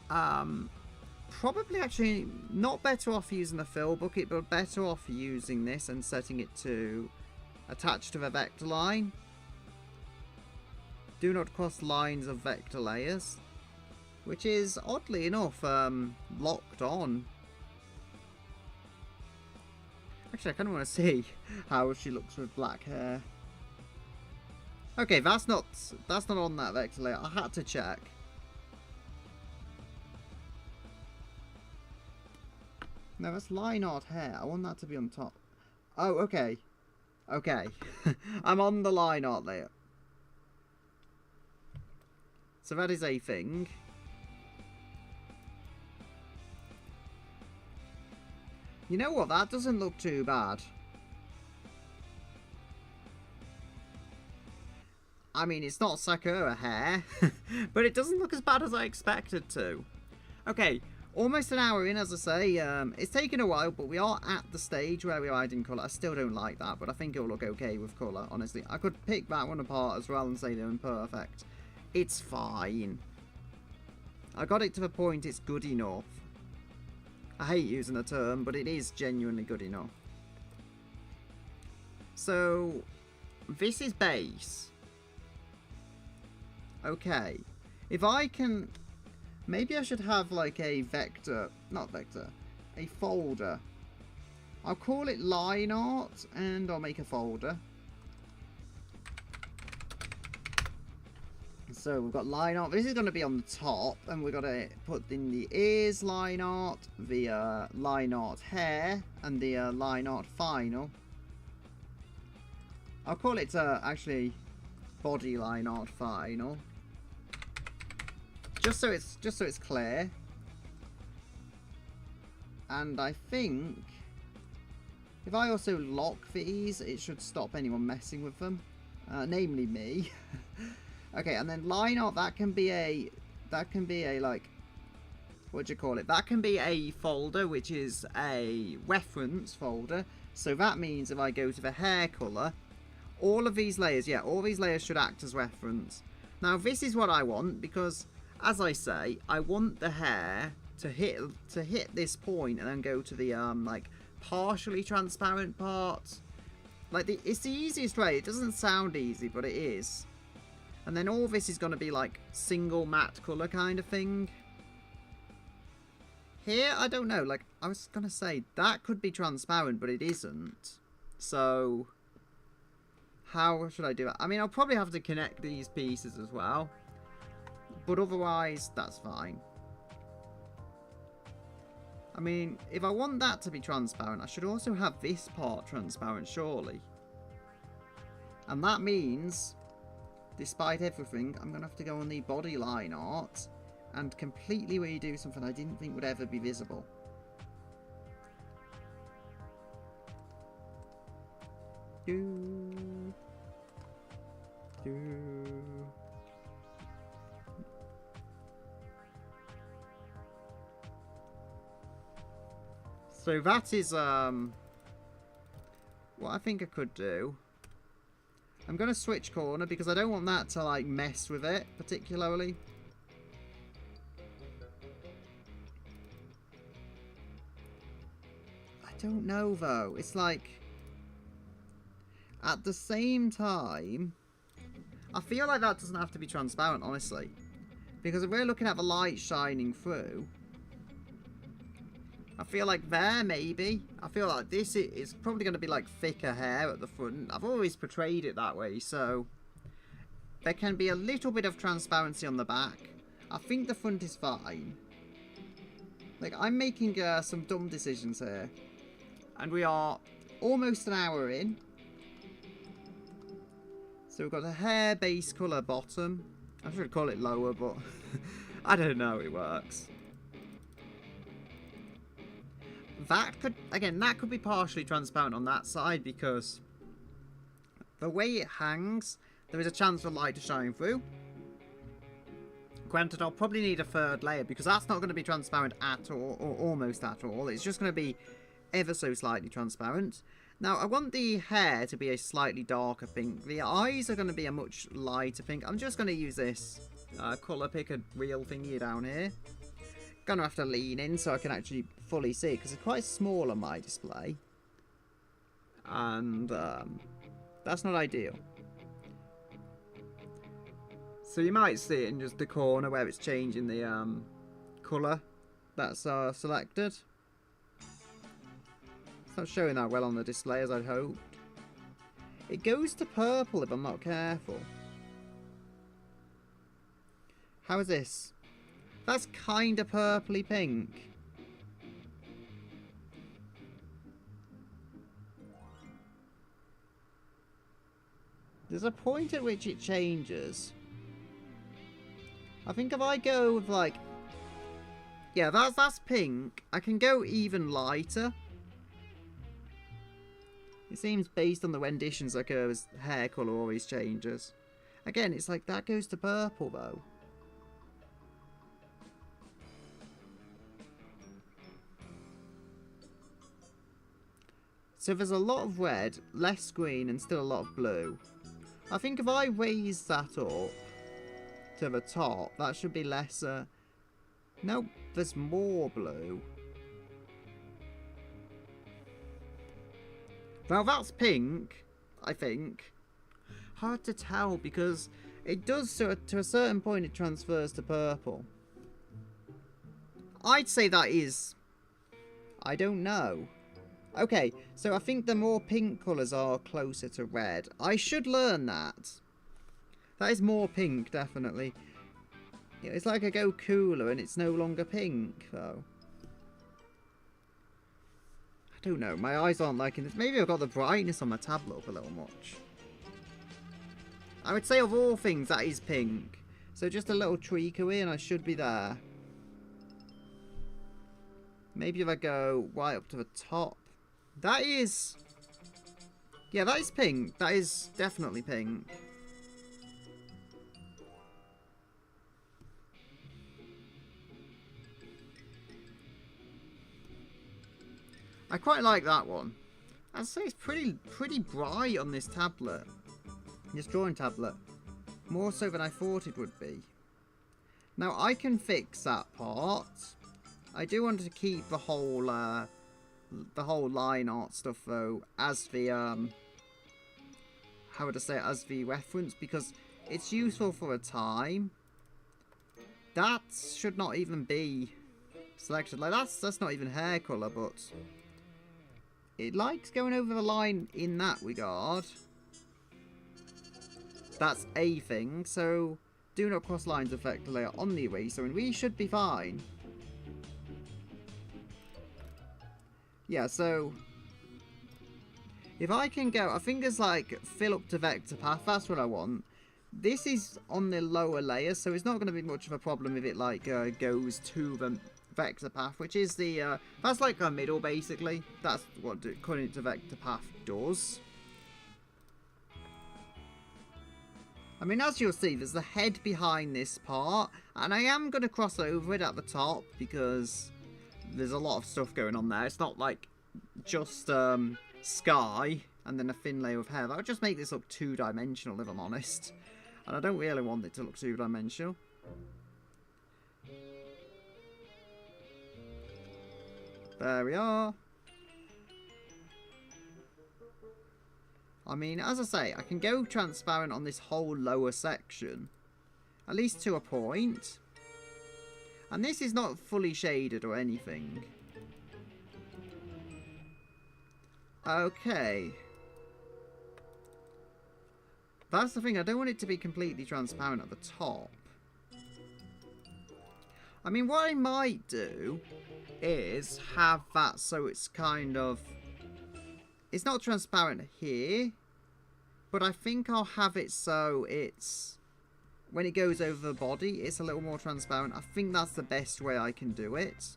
probably actually not better off using a fill bucket, but better off using this and setting it to attach to the vector line. Do not cross lines of vector layers, which is oddly enough locked on. Actually, I kind of want to see how she looks with black hair. Okay, that's not on that vector layer. I had to check. No, that's line art hair. I want that to be on top. Oh, okay. Okay. I'm on the line art layer. So that is a thing. You know what? That doesn't look too bad. I mean, it's not Sakura hair, but it doesn't look as bad as I expected to. Okay, almost an hour in, as I say. It's taken a while, but we are at the stage where we're adding colour. I still don't like that, but I think it'll look okay with colour, honestly. I could pick that one apart as well and say they're imperfect. It's fine. I got it to the point it's good enough. I hate using the term, but it is genuinely good enough. So, this is base. Okay. If I can... Maybe I should have like a vector... Not vector. A folder. I'll call it line art, and I'll make a folder. So we've got line art. This is going to be on the top, and we're going to put in the ears line art, the line art hair, and the line art final. I'll call it actually body line art final, just so it's clear. And I think if I also lock these, it should stop anyone messing with them, namely me. Okay, and then line art, that can be a like, what do you call it? That can be a folder, which is a reference folder. So that means if I go to the hair colour, all of these layers, yeah, all these layers should act as reference. Now this is what I want, because as I say, I want the hair to hit this point and then go to the like partially transparent part. Like it's the easiest way. It doesn't sound easy, but it is. And then all this is going to be like single matte colour kind of thing. Here, I don't know. Like, I was going to say, that could be transparent, but it isn't. So, how should I do it? I mean, I'll probably have to connect these pieces as well. But otherwise, that's fine. I mean, if I want that to be transparent, I should also have this part transparent, surely. And that means... despite everything, I'm going to have to go on the body line art and completely redo something I didn't think would ever be visible. So that is what I think I could do. I'm going to switch corner because I don't want that to like mess with it particularly. I don't know though. It's like at the same time, I feel like that doesn't have to be transparent, honestly. Because if we're looking at the light shining through, I feel like there, maybe. I feel like this is probably going to be like thicker hair at the front. I've always portrayed it that way, so there can be a little bit of transparency on the back. I think the front is fine. Like, I'm making some dumb decisions here. And we are almost an hour in. So we've got a hair base colour bottom. I should call it lower, but I don't know, it works. That could, again, that could be partially transparent on that side because the way it hangs, there is a chance for light to shine through. Granted, I'll probably need a third layer because that's not going to be transparent at all, or almost at all. It's just going to be ever so slightly transparent. Now, I want the hair to be a slightly darker pink. The eyes are going to be a much lighter pink. I'm just going to use this colour picker reel thingy down here. Gonna have to lean in so I can actually fully see because it's quite small on my display, and that's not ideal. So you might see it in just the corner where it's changing the colour that's selected. It's not showing that well on the display as I'd hoped. It goes to purple if I'm not careful. How is this? That's kind of purpley pink. There's a point at which it changes. I think if I go with like... yeah, that's pink. I can go even lighter. It seems based on the renditions like his hair colour always changes. Again, it's like that goes to purple though. So there's a lot of red, less green, and still a lot of blue. I think if I raise that up to the top, that should be lesser. Nope, there's more blue. Now that's pink, I think. Hard to tell because it does, so to a certain point it transfers to purple. I'd say that is... I don't know. Okay, so I think the more pink colours are closer to red. I should learn that. That is more pink, definitely. Yeah, it's like I go cooler and it's no longer pink, though. I don't know, my eyes aren't liking this. Maybe I've got the brightness on my tablet up a little much. I would say of all things, that is pink. So just a little tweak away and I should be there. Maybe if I go right up to the top. That is... Yeah, that is pink. That is definitely pink. I quite like that one. I'd say it's pretty bright on this tablet. This drawing tablet. More so than I thought it would be. Now, I can fix that part. I do want to keep the whole line art stuff, though, as the, how would I say it, as the reference, because it's useful for a time. That should not even be selected. Like, that's not even hair colour, but it likes going over the line in that regard. That's a thing, so do not cross lines affect the layer on the eraser, and we should be fine. Yeah, so if I can go, I think there's like fill up to vector path, that's what I want. This is on the lower layer, so it's not going to be much of a problem if it like goes to the vector path, which is the, that's like a middle basically. That's what cutting it to vector path does. I mean, as you'll see, there's the head behind this part, and I am going to cross over it at the top because there's a lot of stuff going on there. It's not like just sky and then a thin layer of hair. That would just make this look two-dimensional, if I'm honest. And I don't really want it to look two-dimensional. There we are. I mean, as I say, I can go transparent on this whole lower section. At least to a point. And this is not fully shaded or anything. Okay. That's the thing, I don't want it to be completely transparent at the top. I mean, what I might do is have that so it's kind of... It's not transparent here, but I think I'll have it so it's... When it goes over the body, it's a little more transparent. I think that's the best way I can do it.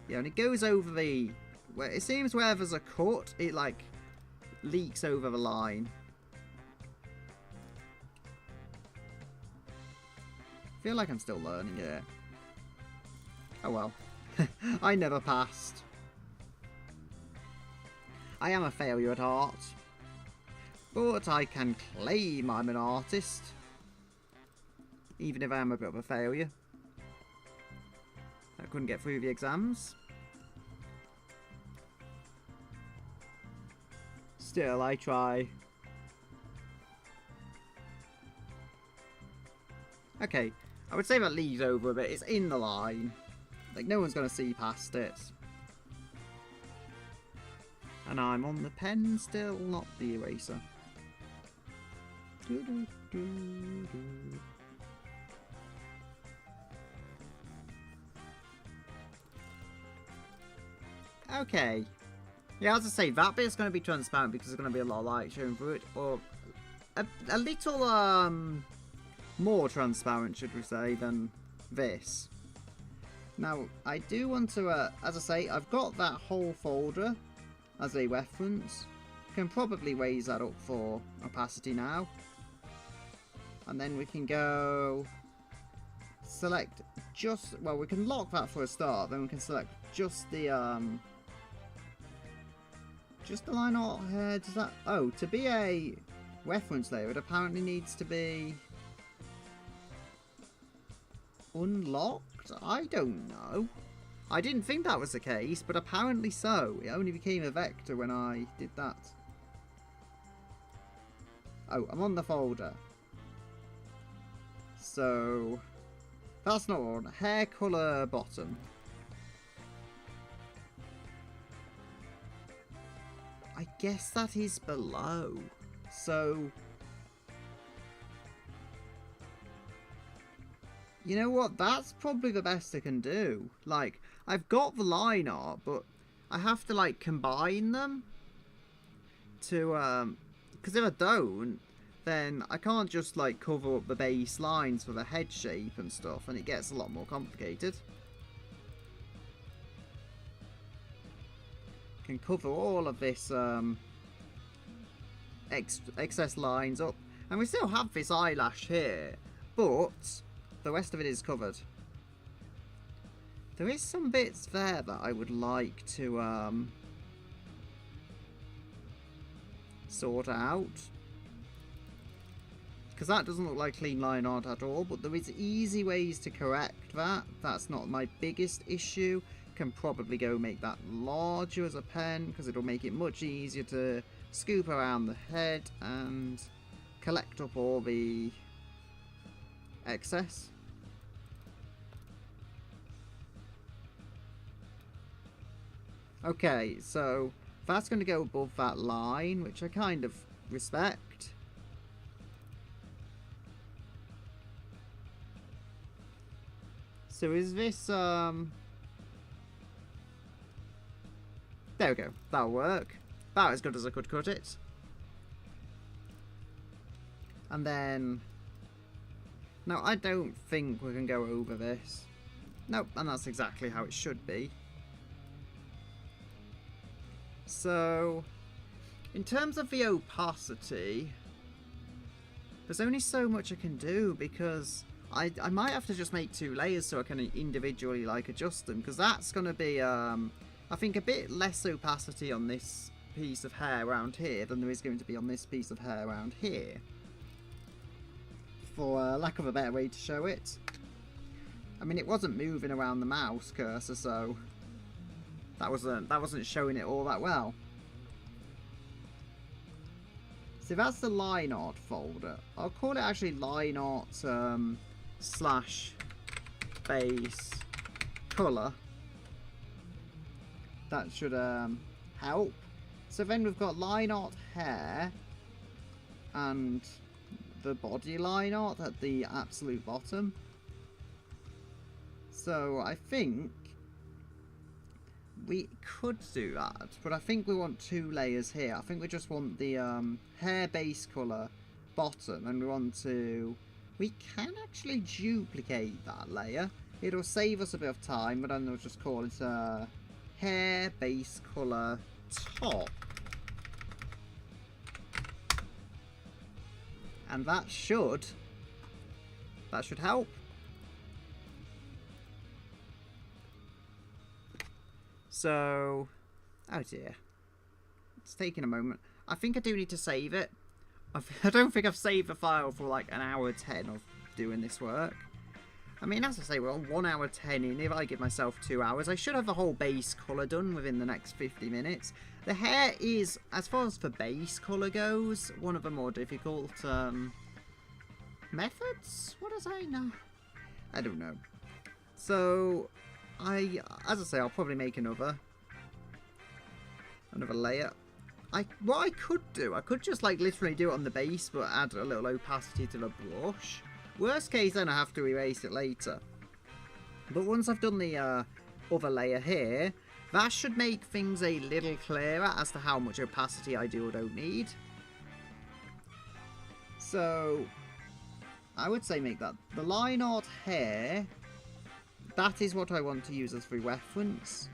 Yeah, and it goes over the... Where it seems where there's a cut, it like leaks over the line. I feel like I'm still learning it. Oh well. I never passed. I am a failure at art. But I can claim I'm an artist. Even if I am a bit of a failure. I couldn't get through the exams. Still, I try. Okay, I would say that leaves over a bit. It's in the line. Like, no one's going to see past it. And I'm on the pen still, not the eraser. Okay. Yeah, as I say, that bit's going to be transparent because there's going to be a lot of light showing through it. Or a little more transparent, should we say, than this. Now, I do want to, as I say, I've got that whole folder as a reference. Can probably raise that up for opacity now. And then we can go select just, well, we can lock that for a start, then we can select just the line art here. Does that, oh, to be a reference layer, it apparently needs to be unlocked? I don't know. I didn't think that was the case, but apparently so. It only became a vector when I did that. Oh, I'm on the folder. So, that's not on. Hair colour bottom. I guess that is below. So, you know what? That's probably the best I can do. Like, I've got the line art, but I have to, like, combine them to, because if I don't, then I can't just, like, cover up the base lines for the head shape and stuff, and it gets a lot more complicated. Can cover all of this, excess lines up. And we still have this eyelash here, but the rest of it is covered. There is some bits there that I would like to sort out, because that doesn't look like clean line art at all, but there is easy ways to correct that. That's not my biggest issue. Can probably go make that larger as a pen, because it'll make it much easier to scoop around the head and collect up all the excess. Okay, so that's going to go above that line, which I kind of respect. So is this, there we go, that'll work. About as good as I could cut it. And then, no, I don't think we can go over this. Nope, and that's exactly how it should be. So, in terms of the opacity, there's only so much I can do, because I might have to just make 2 layers so I can individually, like, adjust them, because that's going to be, I think, a bit less opacity on this piece of hair around here than there is going to be on this piece of hair around here, for lack of a better way to show it. I mean, it wasn't moving around the mouse cursor, so that wasn't showing it all that well. So that's the line art folder. I'll call it actually line art slash base colour. That should help. So then we've got line art hair and the body line art at the absolute bottom. So I think we could do that, but I think we want 2 layers here. I think we just want the hair base colour bottom, and we can actually duplicate that layer. It'll save us a bit of time, but then we'll just call it hair base colour top. And that should help. So, oh dear, it's taking a moment. I think I do need to save it. I don't think I've saved the file for like an hour 10 of doing this work. I mean, as I say, we're on 1 hour 10 in. If I give myself 2 hours, I should have the whole base colour done within the next 50 minutes. The hair is, as far as the base colour goes, one of the more difficult methods? What is I know? I don't know. So, as I say, I'll probably make another layer. What I could do, I could just like literally do it on the base, but add a little opacity to the brush. Worst case, then I have to erase it later. But once I've done the other layer here, that should make things a little clearer as to how much opacity I do or don't need. So, I would say make that the line art hair. That is what I want to use as the reference.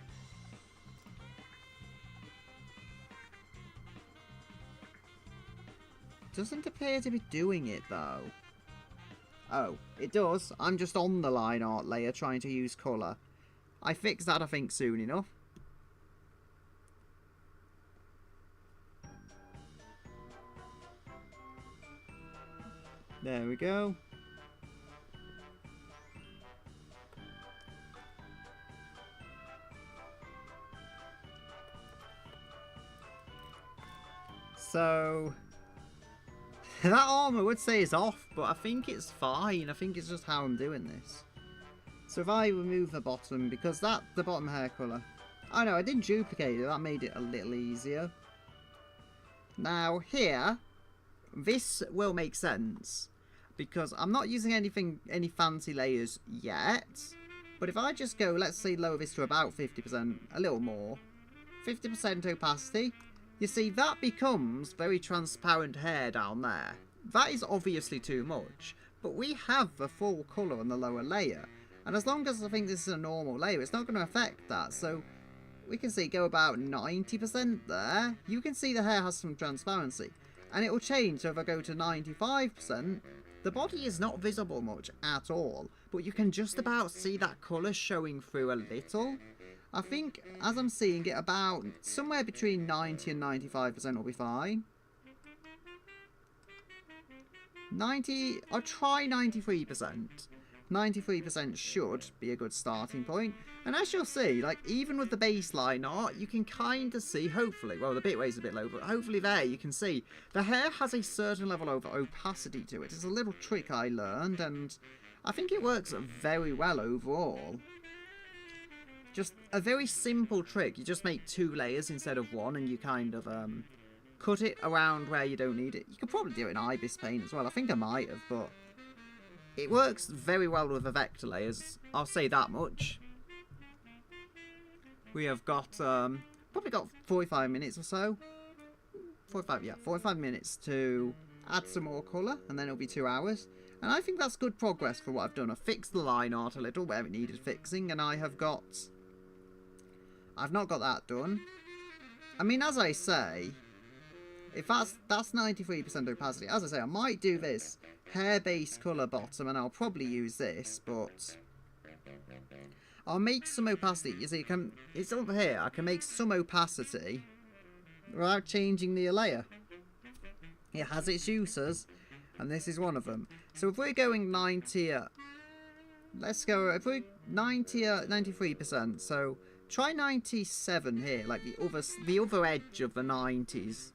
Doesn't appear to be doing it though. Oh, it does. I'm just on the line art layer trying to use colour. I fix that, I think, soon enough. There we go. That arm I would say is off, but I think it's fine. I think it's just how I'm doing this. So if I remove the bottom, because that's the bottom hair colour. Oh no, I didn't duplicate it. That made it a little easier. Now here, this will make sense. Because I'm not using any fancy layers yet. But if I just go, let's say lower this to about 50%, a little more. 50% opacity. You see, that becomes very transparent hair down there. That is obviously too much. But we have the full colour on the lower layer. And as long as I think this is a normal layer, it's not going to affect that. So we can see go about 90% there. You can see the hair has some transparency. And it will change. So if I go to 95%, the body is not visible much at all. But you can just about see that colour showing through a little. I think, as I'm seeing it, about somewhere between 90 and 95% will be fine. 90, I'll try 93%. 93% should be a good starting point. And as you'll see, like, even with the baseline art, you can kind of see, hopefully, well, the bit rate's a bit low, but hopefully there you can see the hair has a certain level of opacity to it. It's a little trick I learned, and I think it works very well overall. Just a very simple trick. You just make 2 layers instead of 1, and you kind of cut it around where you don't need it. You could probably do it in Ibis paint as well. I think I might have, but it works very well with the vector layers. I'll say that much. We have got probably got 45 minutes or so. 45 minutes to add some more colour, and then it'll be 2 hours. And I think that's good progress for what I've done. I've fixed the line art a little where it needed fixing, and I've not got that done. I mean, as I say, if that's 93% opacity, as I say, I might do this hair base colour bottom, and I'll probably use this, but I'll make some opacity. You see, it's over here. I can make some opacity without changing the layer. It has its uses, and this is one of them. So if we're going 90, let's go, if we're 93%, so try 97 here, like the other edge of the 90s.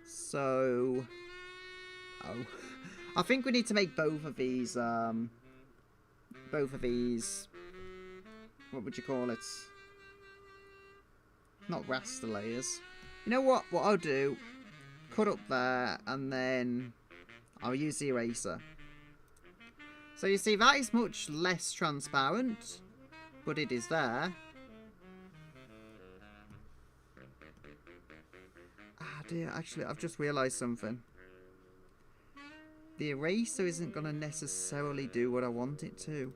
So, I think we need to make both of these, what would you call it? Not raster layers. You know what I'll do, cut up there, and then I'll use the eraser. So you see, that is much less transparent, but it is there. Ah dear, actually I've just realised something. The eraser isn't going to necessarily do what I want it to.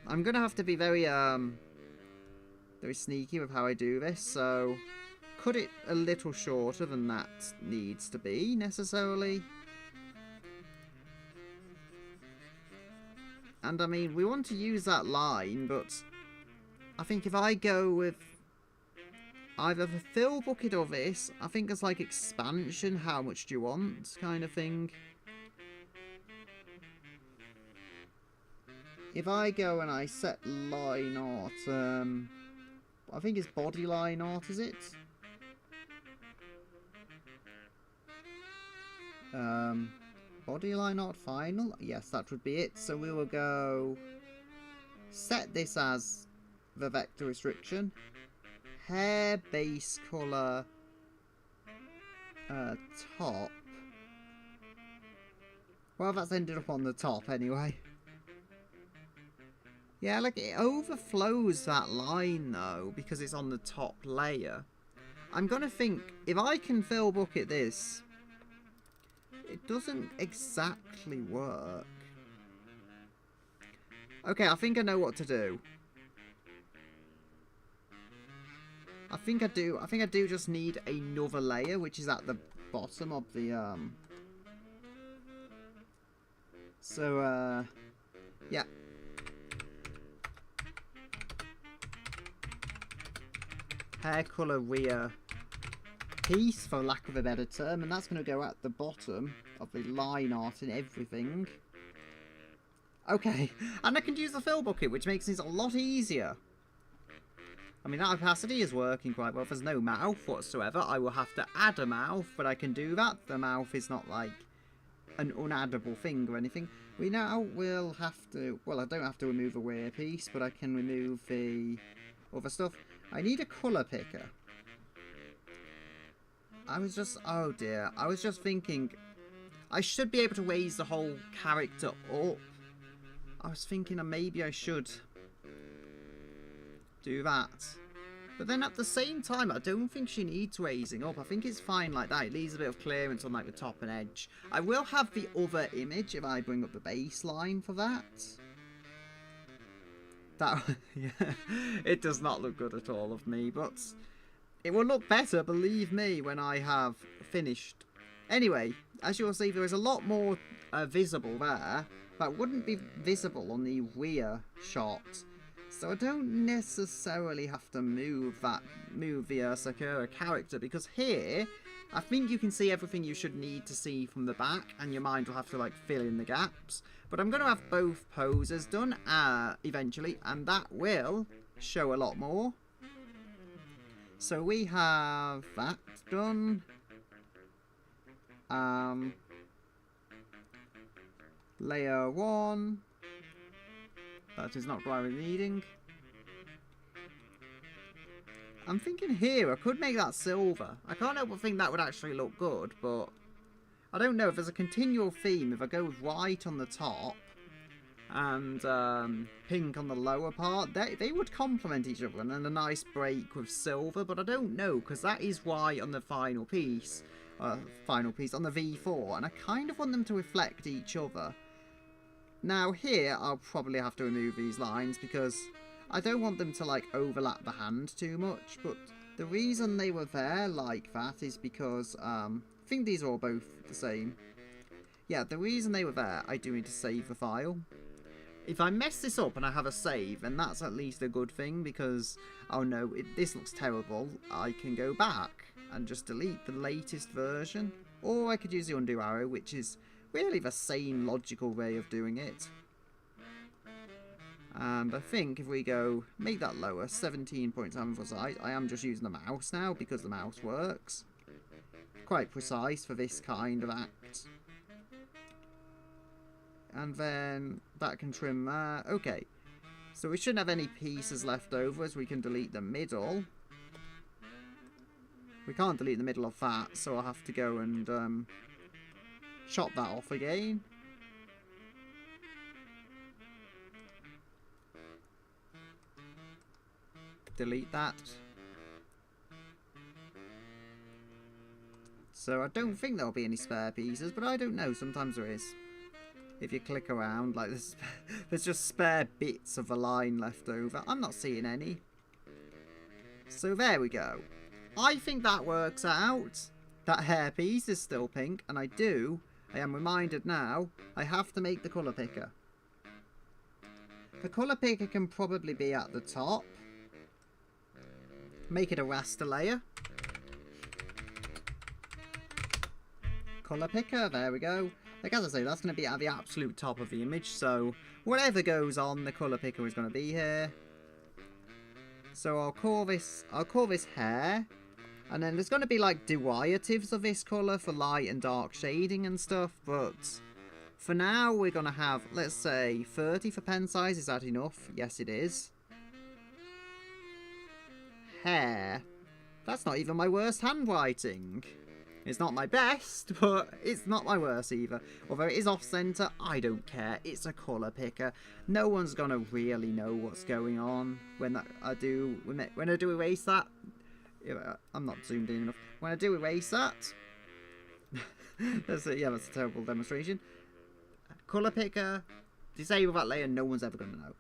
I'm going to have to be very sneaky with how I do this, so cut it a little shorter than that needs to be, necessarily. And I mean, we want to use that line, but I think if I go with either the fill bucket or this, I think it's like expansion, how much do you want, kind of thing. If I go and I set line art, I think it's body line art, is it? Body line art final? Yes, that would be it. So we will go set this as the vector restriction. Hair base colour top. Well, that's ended up on the top anyway. Yeah, like it overflows that line though, because it's on the top layer. I'm gonna think, if I can fill bucket this, it doesn't exactly work. Okay, I think I know what to do. I think I do just need another layer, which is at the bottom of the, So, yeah. Hair colour rear piece, for lack of a better term, and that's going to go at the bottom of the line art and everything. Okay, and I can use the fill bucket, which makes things a lot easier. I mean, that opacity is working quite well. If there's no mouth whatsoever, I will have to add a mouth, but I can do that. The mouth is not like an unaddable thing or anything. We now will have to... Well, I don't have to remove a wear piece, but I can remove the other stuff. I need a colour picker. I was just... Oh, dear. I was just thinking... I should be able to raise the whole character up. I was thinking maybe I should do that. But then at the same time, I don't think she needs raising up. I think it's fine like that. It leaves a bit of clearance on like the top and edge. I will have the other image if I bring up the baseline for that. That, yeah, it does not look good at all of me, but it will look better, believe me, when I have finished. Anyway, as you'll see, there is a lot more visible there that wouldn't be visible on the rear shot. So I don't necessarily have to move the Sakura character, because here, I think you can see everything you should need to see from the back, and your mind will have to like fill in the gaps. But I'm going to have both poses done eventually, and that will show a lot more. So we have that done. Layer 1. That is not what we're needing. I'm thinking here, I could make that silver. I can't help but think that would actually look good, but I don't know if there's a continual theme. If I go with white on the top and pink on the lower part, they would complement each other, and then a nice break with silver, but I don't know, because that is white on the final piece on the V4, and I kind of want them to reflect each other. Now here, I'll probably have to remove these lines because I don't want them to like overlap the hand too much, but the reason they were there like that is because, I think these are all both the same. Yeah, the reason they were there, I do need to save the file. If I mess this up and I have a save, then that's at least a good thing, because, oh no, this looks terrible, I can go back and just delete the latest version. Or I could use the undo arrow, which is really the sane, logical way of doing it. And I think if we go, make that lower, 17.7 for size. I am just using the mouse now because the mouse works. Quite precise for this kind of act. And then that can trim there. Okay, so we shouldn't have any pieces left over, as we can delete the middle. We can't delete the middle of that, so I'll have to go and chop that off again. Delete that. So I don't think there'll be any spare pieces, but I don't know, sometimes there is. If you click around, like this, there's just spare bits of a line left over. I'm not seeing any. So there we go. I think that works out. That hairpiece is still pink, and I am reminded now, I have to make the colour picker. The colour picker can probably be at the top. Make it a raster layer. Colour picker, there we go. Like as I say, that's going to be at the absolute top of the image, so whatever goes on, the colour picker is going to be here. So I'll call this hair, and then there's going to be like derivatives of this colour for light and dark shading and stuff, but for now we're going to have, let's say, 30 for pen size. Is that enough? Yes, it is. Hair. That's not even my worst handwriting. It's not my best, but it's not my worst either. Although it is off-center, I don't care. It's a colour picker. No one's gonna really know what's going on when I do erase that. I'm not zoomed in enough. When I do erase that, that's a terrible demonstration. Colour picker, disable that layer. No one's ever gonna know.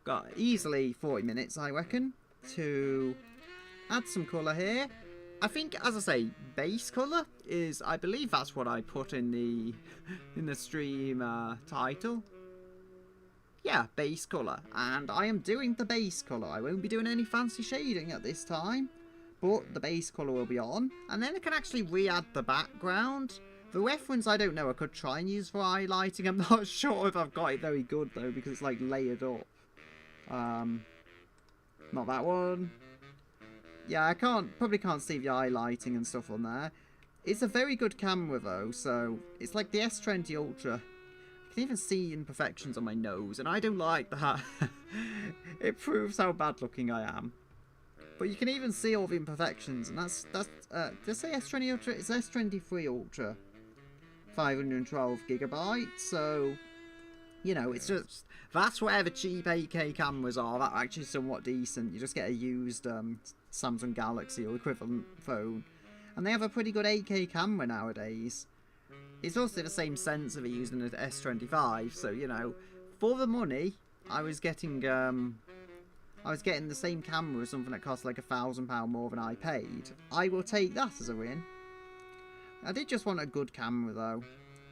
Got easily 40 minutes, I reckon, to add some colour here. I think, as I say, base colour is, I believe that's what I put in the stream title. Yeah, base colour. And I am doing the base colour. I won't be doing any fancy shading at this time, but the base colour will be on. And then I can actually re-add the background. The reference, I don't know. I could try and use for highlighting. I'm not sure if I've got it very good, though, because it's, like, layered up. Not that one. Yeah, I probably can't see the highlighting and stuff on there. It's a very good camera though, so it's like the S20 Ultra. I can even see imperfections on my nose, and I don't like that. It proves how bad looking I am. But you can even see all the imperfections, and that's did I say S20 Ultra? It's S23 Ultra. 512 gigabytes, so you know, it's just, that's where the cheap 8K cameras are. That actually somewhat decent. You just get a used Samsung Galaxy or equivalent phone, and they have a pretty good 8K camera nowadays. It's also the same sensor they use in an S25, so you know, for the money, I was getting the same camera as something that cost like £1,000 more than I paid. I will take that as a win. I did just want a good camera though.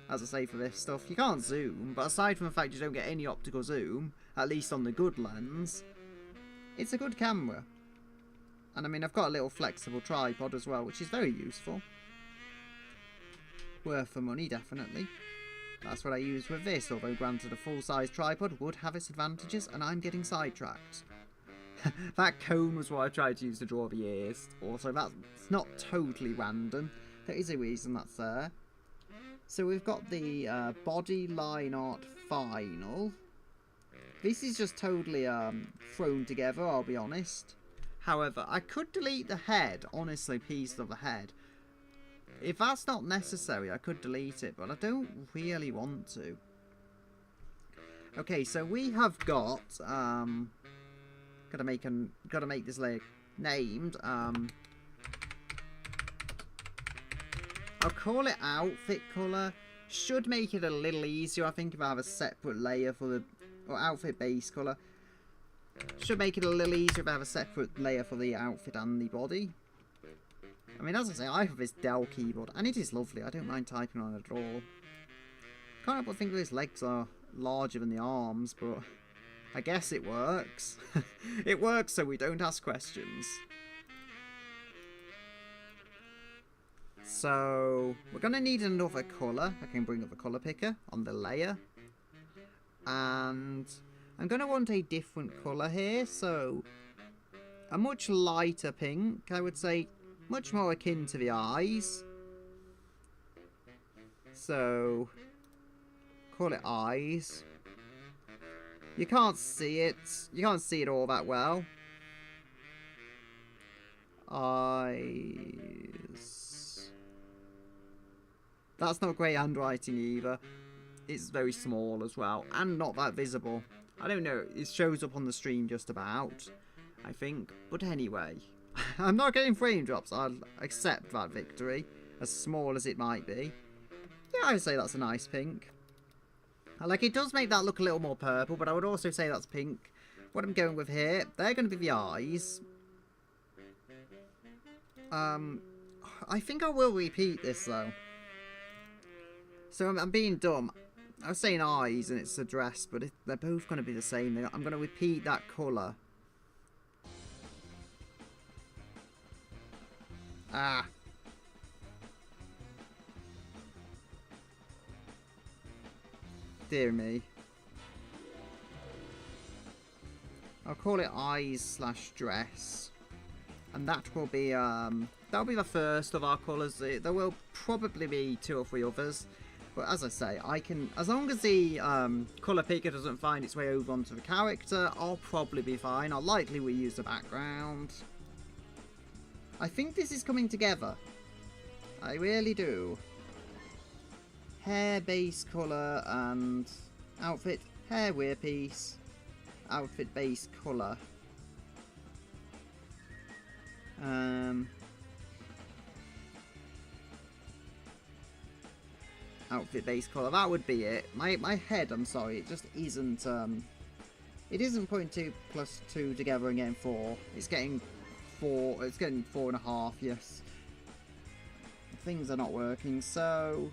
As I say, for this stuff, you can't zoom, but aside from the fact you don't get any optical zoom, at least on the good lens, it's a good camera. And I mean, I've got a little flexible tripod as well, which is very useful. Worth the money, definitely. That's what I use with this, although granted a full-size tripod would have its advantages, and I'm getting sidetracked. That cone was what I tried to use to draw the ears. Also, that's not totally random. There is a reason that's there. So we've got the body line art final. This is just totally thrown together, I'll be honest. However, I could delete the head, honestly, piece of the head. If that's not necessary, I could delete it, but I don't really want to. Okay, so we have got gotta make this layer named. I'll call it outfit colour. Should make it a little easier, I think, if I have a separate layer for the outfit base colour. Should make it a little easier if I have a separate layer for the outfit and the body. I mean, as I say, I have this Dell keyboard, and it is lovely. I don't mind typing on it at all. Can't help but think that his legs are larger than the arms, but I guess it works. It works so we don't ask questions. So, we're going to need another colour. I can bring up the colour picker on the layer. And I'm going to want a different colour here. So, a much lighter pink, I would say, much more akin to the eyes. So, call it eyes. You can't see it. You can't see it all that well. Eyes. That's not great handwriting either. It's very small as well, and not that visible. I don't know, it shows up on the stream just about, I think. But anyway, I'm not getting frame drops. I'll accept that victory, as small as it might be. Yeah, I would say that's a nice pink. Like, it does make that look a little more purple, but I would also say that's pink. What I'm going with here, they're going to be the eyes. I think I will repeat this though. So I'm being dumb. I was saying eyes and it's a dress, but they're both going to be the same. I'm going to repeat that colour. Ah. Dear me. I'll call it eyes / dress. And that will be, that'll be the first of our colours. There will probably be 2 or 3 others. But as I say, I can, as long as the colour picker doesn't find its way over onto the character, I'll probably be fine. I'll likely reuse the background. I think this is coming together. I really do. Hair base colour and outfit hair wear piece. Outfit base colour. Outfit base colour, that would be it. My head, I'm sorry, it just isn't it isn't putting 2 plus 2 together and getting 4. It's getting 4, it's getting 4.5, yes. Things are not working. So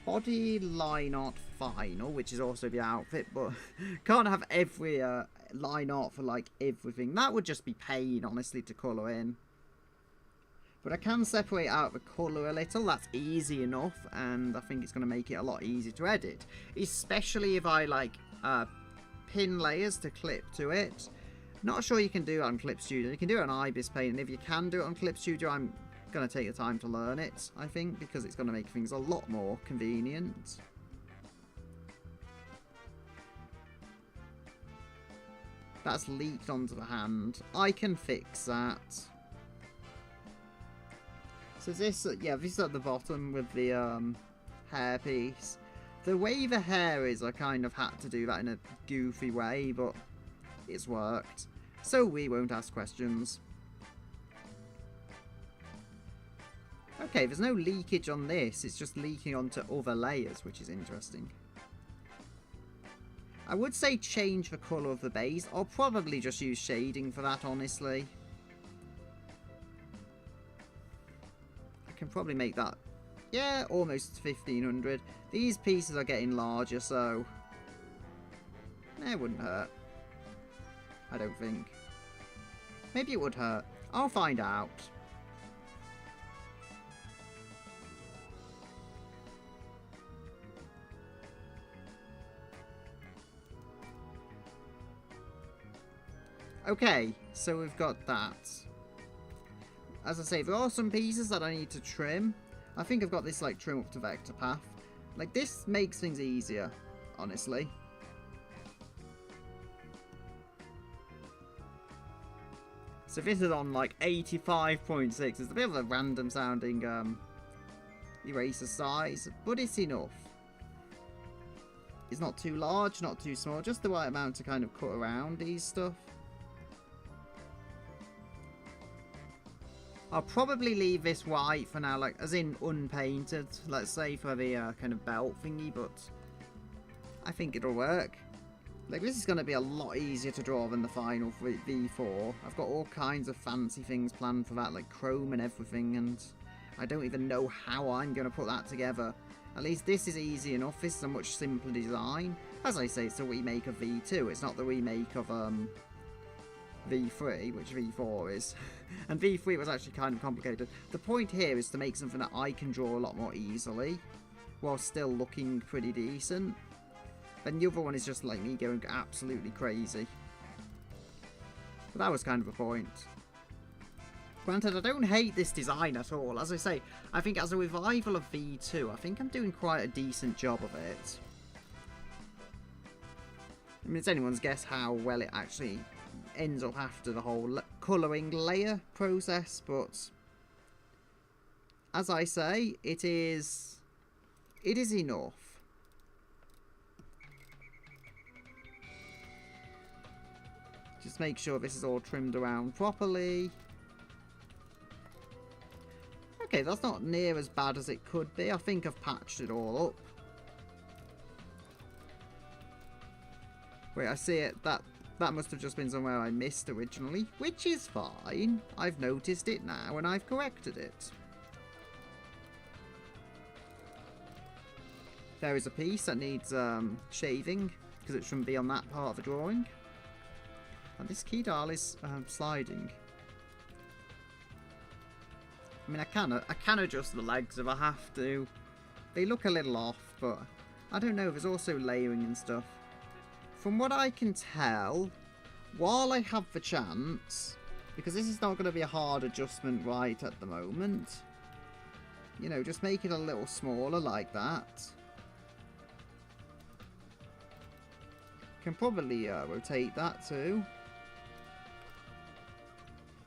body line art final, which is also the outfit, but can't have every line art for like everything. That would just be pain, honestly, to colour in. But I can separate out the colour a little. That's easy enough, and I think it's going to make it a lot easier to edit. Especially if I like pin layers to clip to it. Not sure you can do it on Clip Studio. You can do it on Ibis Paint, and if you can do it on Clip Studio, I'm going to take the time to learn it, I think, because it's going to make things a lot more convenient. That's leaked onto the hand. I can fix that. So this, yeah, this is at the bottom with the hair piece. The way the hair is, I kind of had to do that in a goofy way, but it's worked. So we won't ask questions. Okay, there's no leakage on this. It's just leaking onto other layers, which is interesting. I would say change the colour of the base. I'll probably just use shading for that, honestly. I can probably make that, yeah, almost 1500. These pieces are getting larger, so it wouldn't hurt. I don't think. Maybe it would hurt. I'll find out. Okay, so we've got that. As I say, there are some pieces that I need to trim. I think I've got this, like, trim up to vector path. Like, this makes things easier, honestly. So this is on, like, 85.6. It's a bit of a random sounding eraser size, but it's enough. It's not too large, not too small, just the right amount to kind of cut around these stuff. I'll probably leave this white for now, like, as in unpainted, let's say, for the kind of belt thingy, but I think it'll work. Like, this is going to be a lot easier to draw than the final V4. I've got all kinds of fancy things planned for that, like chrome and everything, and I don't even know how I'm going to put that together. At least this is easy enough. This is a much simpler design. As I say, it's a remake of V2. It's not the remake of V3, which V4 is. And V3 was actually kind of complicated. The point here is to make something that I can draw a lot more easily, while still looking pretty decent. And the other one is just like me going absolutely crazy. But that was kind of a point. Granted, I don't hate this design at all. As I say, I think as a revival of V2, I think I'm doing quite a decent job of it. I mean, it's anyone's guess how well it actually ends up after the whole colouring layer process, but as I say, it is enough. Just make sure this is all trimmed around properly. Okay, that's not near as bad as it could be. I think I've patched it all up. Wait, I see it. That must have just been somewhere I missed originally, which is fine. I've noticed it now and I've corrected it. There is a piece that needs shaving because it shouldn't be on that part of the drawing. And this key dial is sliding. I mean, I can adjust the legs if I have to. They look a little off, but I don't know. There's also layering and stuff. From what I can tell, while I have the chance, because this is not going to be a hard adjustment right at the moment, you know, just make it a little smaller like that. Can probably rotate that too.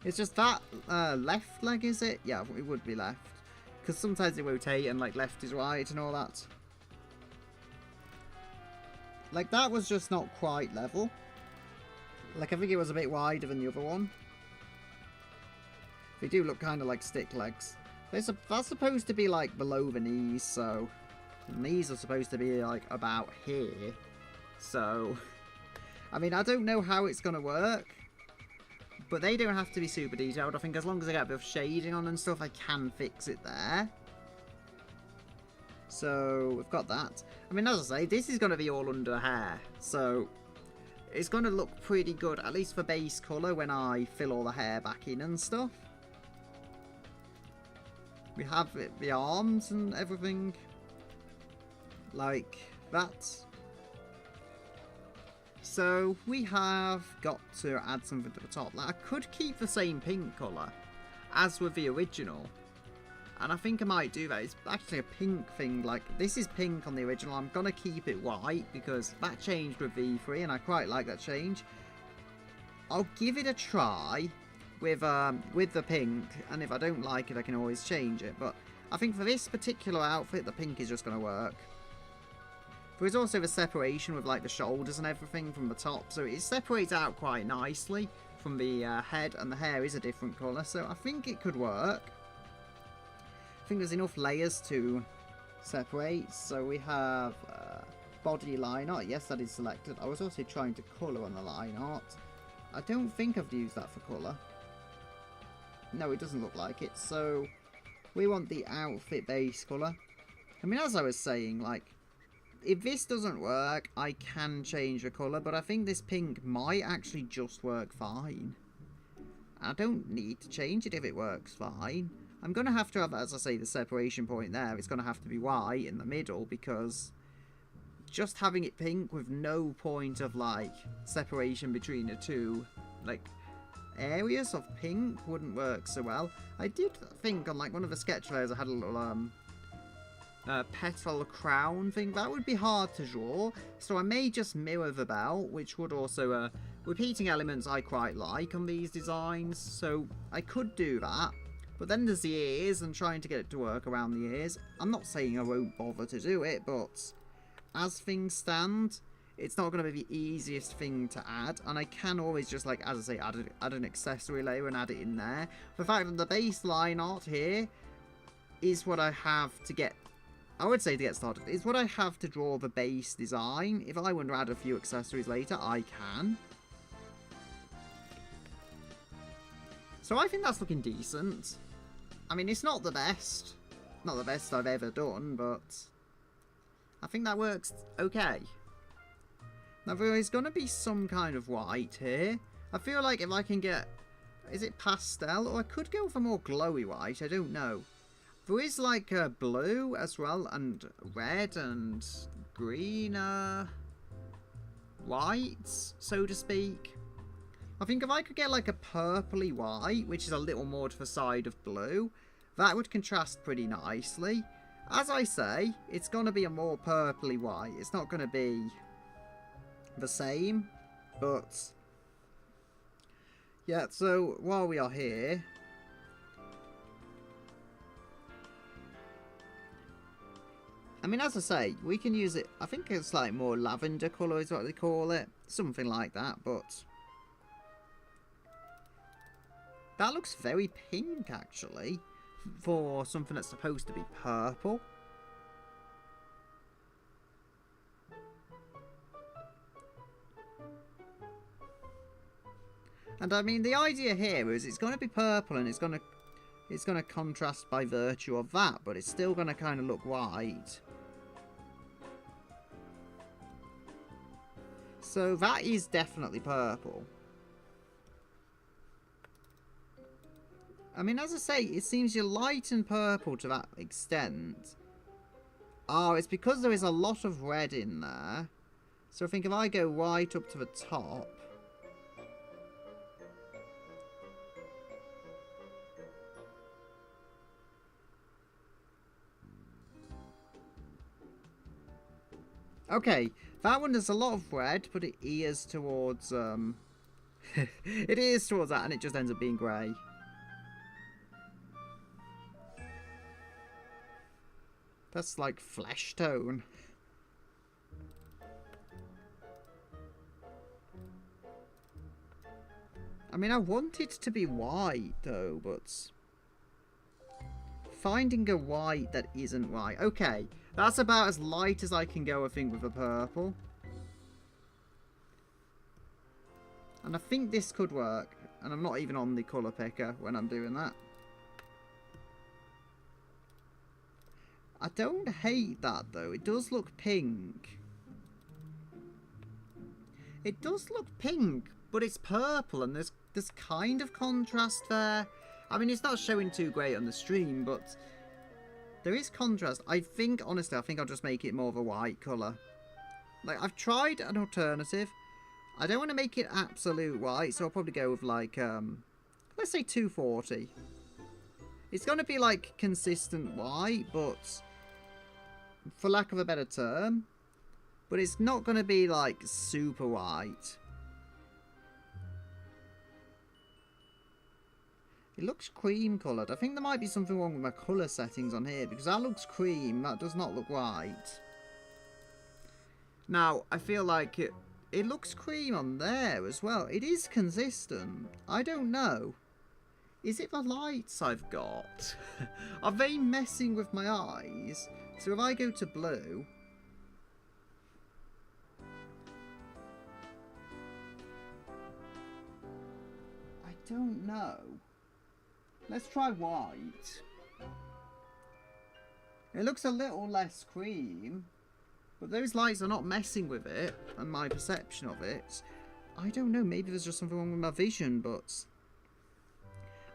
It's just that left leg, is it? Yeah, it would be left. Because sometimes they rotate and like left is right and all that. Like that was just not quite level. Like I think it was a bit wider than the other one. They do look kind of like stick legs. That's supposed to be like below the knees, so... And these are supposed to be like about here. So... I mean, I don't know how it's going to work. But they don't have to be super detailed. I think as long as I get a bit of shading on and stuff, I can fix it there. So, we've got that. I mean, as I say, this is going to be all under hair. So, it's going to look pretty good, at least for base colour, when I fill all the hair back in and stuff. We have the arms and everything. Like that. So we have got to add something to the top. Like, I could keep the same pink colour as with the original. And I think I might do that. It's actually a pink thing. Like, this is pink on the original. I'm going to keep it white because that changed with V3 and I quite like that change. I'll give it a try with the pink. And if I don't like it, I can always change it. But I think for this particular outfit, the pink is just going to work. There's also the separation with like the shoulders and everything from the top. So it separates out quite nicely from the head. And the hair is a different colour. So I think it could work. I think there's enough layers to separate. So we have body line art. Yes, that is selected. I was also trying to colour on the line art. I don't think I've used that for colour. No, it doesn't look like it. So we want the outfit base colour. I mean, as I was saying, like, if this doesn't work, I can change the colour. But I think this pink might actually just work fine. I don't need to change it if it works fine. I'm going to have, as I say, the separation point there. It's going to have to be white in the middle because just having it pink with no point of, like, separation between the two, like, areas of pink wouldn't work so well. I did think on, like, one of the sketch layers I had a little, petal crown thing. That would be hard to draw. So I may just mirror the belt, which would also, repeating elements I quite like on these designs. So I could do that. But then there's the ears and trying to get it to work around the ears. I'm not saying I won't bother to do it, but as things stand, it's not going to be the easiest thing to add. And I can always just, like, as I say, add an accessory layer and add it in there. The fact that the baseline art here is what I have to get, I would say to get started, is what I have to draw the base design. If I want to add a few accessories later, I can. So I think that's looking decent. I mean, it's not the best. Not the best I've ever done, but I think that works okay. Now, there is going to be some kind of white here. I feel like if I can get... Is it pastel? Or I could go for more glowy white. I don't know. There is, like, blue as well, and red, and green, white, so to speak. I think if I could get like a purpley white, which is a little more to the side of blue, that would contrast pretty nicely. As I say, it's going to be a more purpley white. It's not going to be the same, but yeah, so while we are here, I mean, as I say, we can use it, I think it's like more lavender colour is what they call it, something like that, but that looks very pink, actually, for something that's supposed to be purple. And I mean, the idea here is it's going to be purple and it's going to contrast by virtue of that, but it's still going to kind of look white. So that is definitely purple. I mean, as I say, it seems you're light and purple to that extent. Oh, it's because there is a lot of red in there. So I think if I go white up to the top... Okay, that one there's a lot of red, but it ears towards, it ears towards that, and it just ends up being grey. That's like flesh tone. I mean, I want it to be white, though, but... finding a white that isn't white. Okay, that's about as light as I can go, I think, with the purple. And I think this could work. And I'm not even on the colour picker when I'm doing that. I don't hate that, though. It does look pink. It does look pink, but it's purple, and there's kind of contrast there. I mean, it's not showing too great on the stream, but there is contrast. I think, honestly, I think I'll just make it more of a white colour. Like, I've tried an alternative. I don't want to make it absolute white, so I'll probably go with like, let's say 240. It's going to be like consistent white, but for lack of a better term. But it's not going to be like super white. It looks cream coloured. I think there might be something wrong with my colour settings on here, because that looks cream, that does not look white. Now, I feel like it looks cream on there as well. It is consistent. I don't know. Is it the lights I've got? Are they messing with my eyes? So if I go to blue... I don't know. Let's try white. It looks a little less cream, but those lights are not messing with it and my perception of it. I don't know, maybe there's just something wrong with my vision, but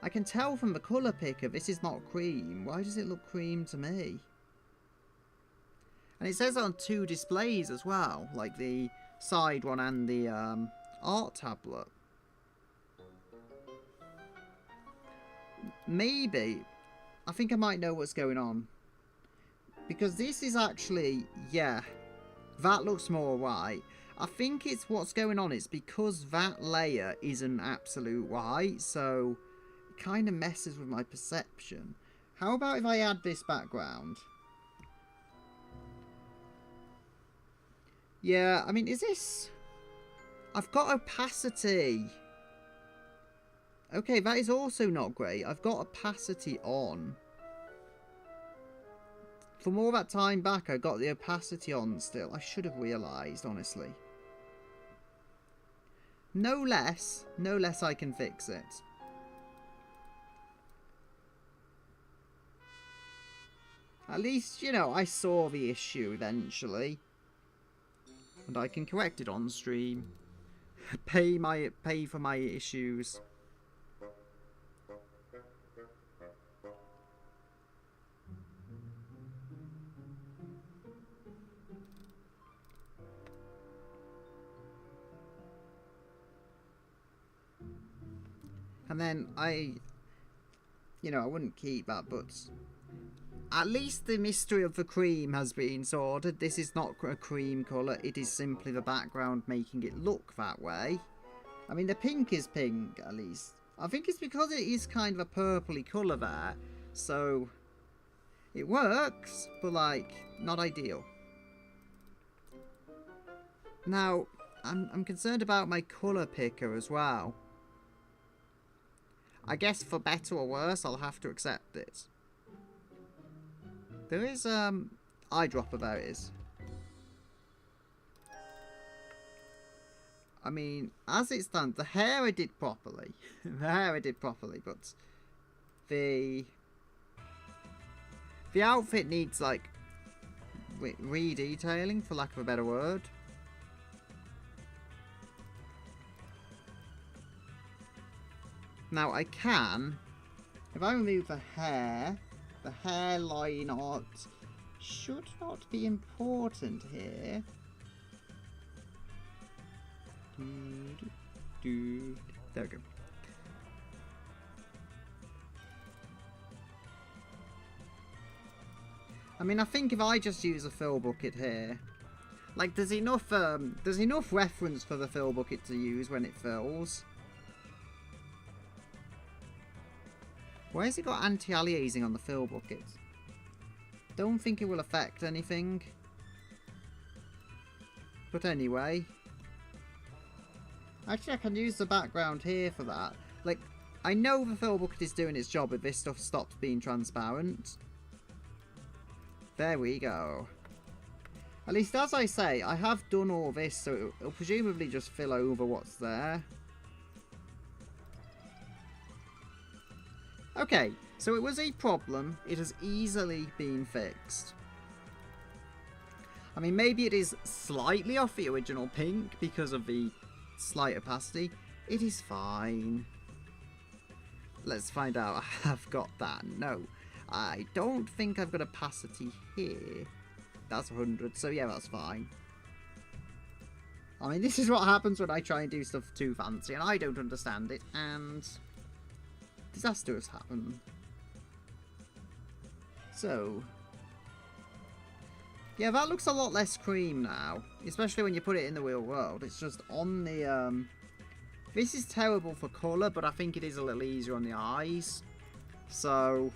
I can tell from the colour picker this is not cream. Why does it look cream to me? And it says on 2 displays as well, like the side one and the art tablet. Maybe, I think I might know what's going on. Because this is actually, yeah, that looks more white. I think it's what's going on. It's because that layer isn't absolute white, so it kind of messes with my perception. How about if I add this background? Yeah, I mean, is this... I've got opacity. Okay, that is also not great. I've got opacity on. From all that time back, I got the opacity on still. I should have realised, honestly. No less I can fix it. At least, you know, I saw the issue eventually. And I can correct it on stream. Pay for my issues. And then I wouldn't keep that, but at least the mystery of the cream has been sorted. This is not a cream colour, it is simply the background making it look that way. I mean, the pink is pink, at least. I think it's because it is kind of a purpley colour there, so it works, but like, not ideal. Now, I'm concerned about my colour picker as well. I guess for better or worse, I'll have to accept it. There is, eyedropper, there it is. I mean, as it stands, the hair I did properly. The hair I did properly, but the outfit needs, like, re-detailing, for lack of a better word. Now, I can, if I remove the hairline art should not be important here. There we go. I mean, I think if I just use a fill bucket here, like, there's enough reference for the fill bucket to use when it fills. Why has it got anti-aliasing on the fill bucket? Don't think it will affect anything. But anyway. Actually, I can use the background here for that. Like, I know the fill bucket is doing its job if this stuff stops being transparent. There we go. At least, as I say, I have done all this, so it'll presumably just fill over what's there. Okay, so it was a problem. It has easily been fixed. I mean, maybe it is slightly off the original pink because of the slight opacity. It is fine. Let's find out. I have got that. No, I don't think I've got opacity here. That's 100, so yeah, that's fine. I mean, this is what happens when I try and do stuff too fancy, and I don't understand it, and disaster has happened. So, yeah, that looks a lot less cream now, especially when you put it in the real world. It's just on the, this is terrible for colour, but I think it is a little easier on the eyes. So,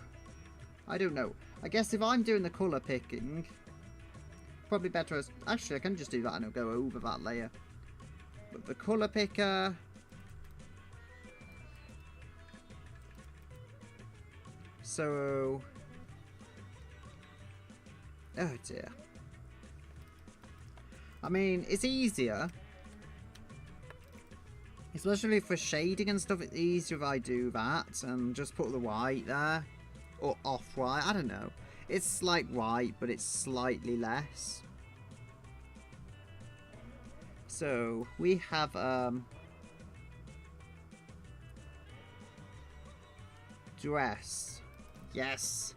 I don't know. I guess if I'm doing the colour picking, probably better as... Actually, I can just do that and it'll go over that layer. But the colour picker... So... Oh dear. I mean, it's easier. Especially for shading and stuff, it's easier if I do that and just put the white there. Or off-white, I don't know. It's like white, but it's slightly less. So, we have, dress. Yes.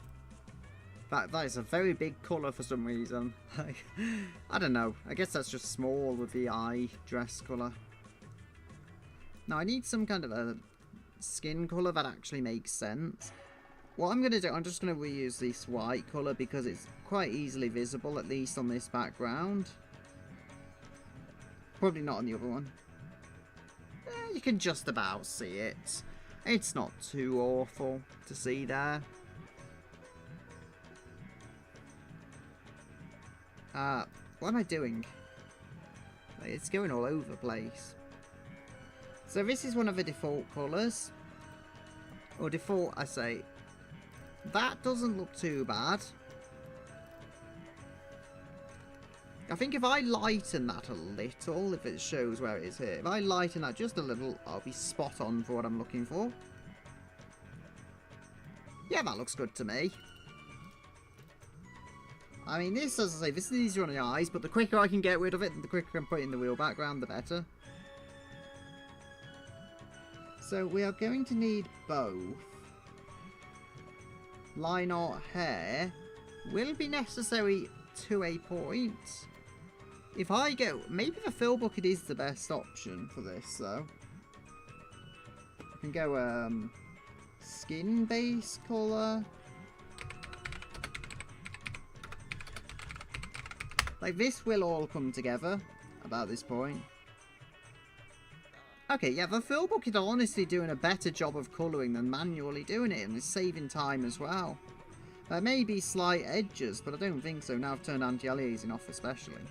That is a very big colour for some reason. I don't know. I guess that's just small with the eye dress colour. Now, I need some kind of a skin colour that actually makes sense. What I'm going to do, I'm just going to reuse this white colour because it's quite easily visible, at least on this background. Probably not on the other one. You can just about see it. It's not too awful to see there. What am I doing? It's going all over the place. So this is one of the default colours. Or default, I say. That doesn't look too bad. I think if I lighten that a little, if it shows where it is here. If I lighten that just a little, I'll be spot on for what I'm looking for. Yeah, that looks good to me. I mean, this, as I say, this is easier on the eyes, but the quicker I can get rid of it, the quicker I can put it in the real background, the better. So we are going to need both. Line art hair will be necessary to a point. If I go, maybe the fill bucket is the best option for this, though. I can go, skin base colour. Like, this will all come together about this point. Okay, yeah, the fill bucket are honestly doing a better job of colouring than manually doing it, and it's saving time as well. There may be slight edges, but I don't think so. Now I've turned anti-aliasing off especially.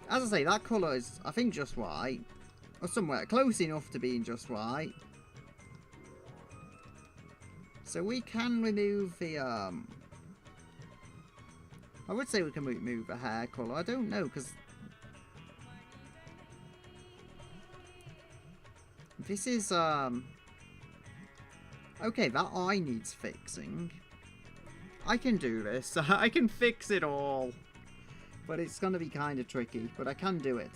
As I say, that colour is, I think, just white. Or somewhere close enough to being just white. So we can remove the, I would say we can remove the hair colour. I don't know, because this is, okay, that eye needs fixing. I can do this. I can fix it all. But it's going to be kind of tricky. But I can do it.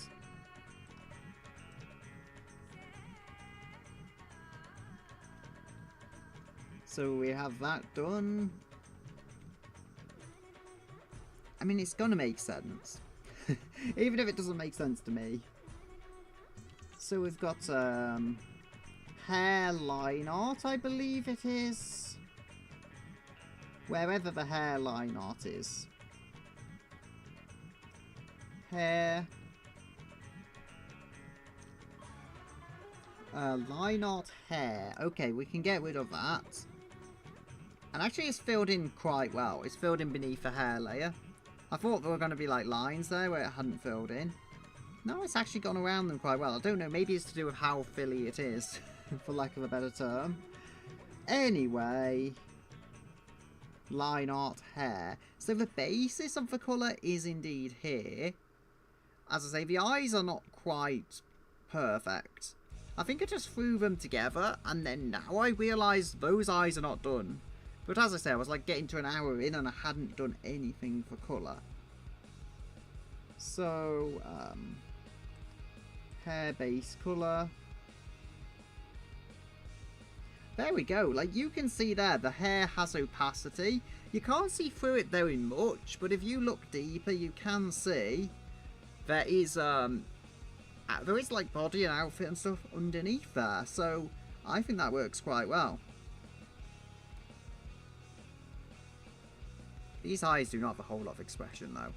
So we have that done. I mean, it's going to make sense. Even if it doesn't make sense to me. So we've got hair line art, I believe it is. Wherever the hair line art is. Hair. Line art hair. Okay, we can get rid of that. And actually it's filled in quite well. It's filled in beneath the hair layer. I thought there were going to be like lines there where it hadn't filled in. No, it's actually gone around them quite well. I don't know, maybe it's to do with how filly it is, for lack of a better term. Anyway, line art hair. So the basis of the colour is indeed here. As I say, the eyes are not quite perfect. I think I just threw them together, and then now I realise those eyes are not done. But as I say, I was like getting to an hour in and I hadn't done anything for colour. So, hair base colour. There we go. Like, you can see there, the hair has opacity. You can't see through it very much, but if you look deeper, you can see there is like body and outfit and stuff underneath there, so I think that works quite well. These eyes do not have a whole lot of expression though.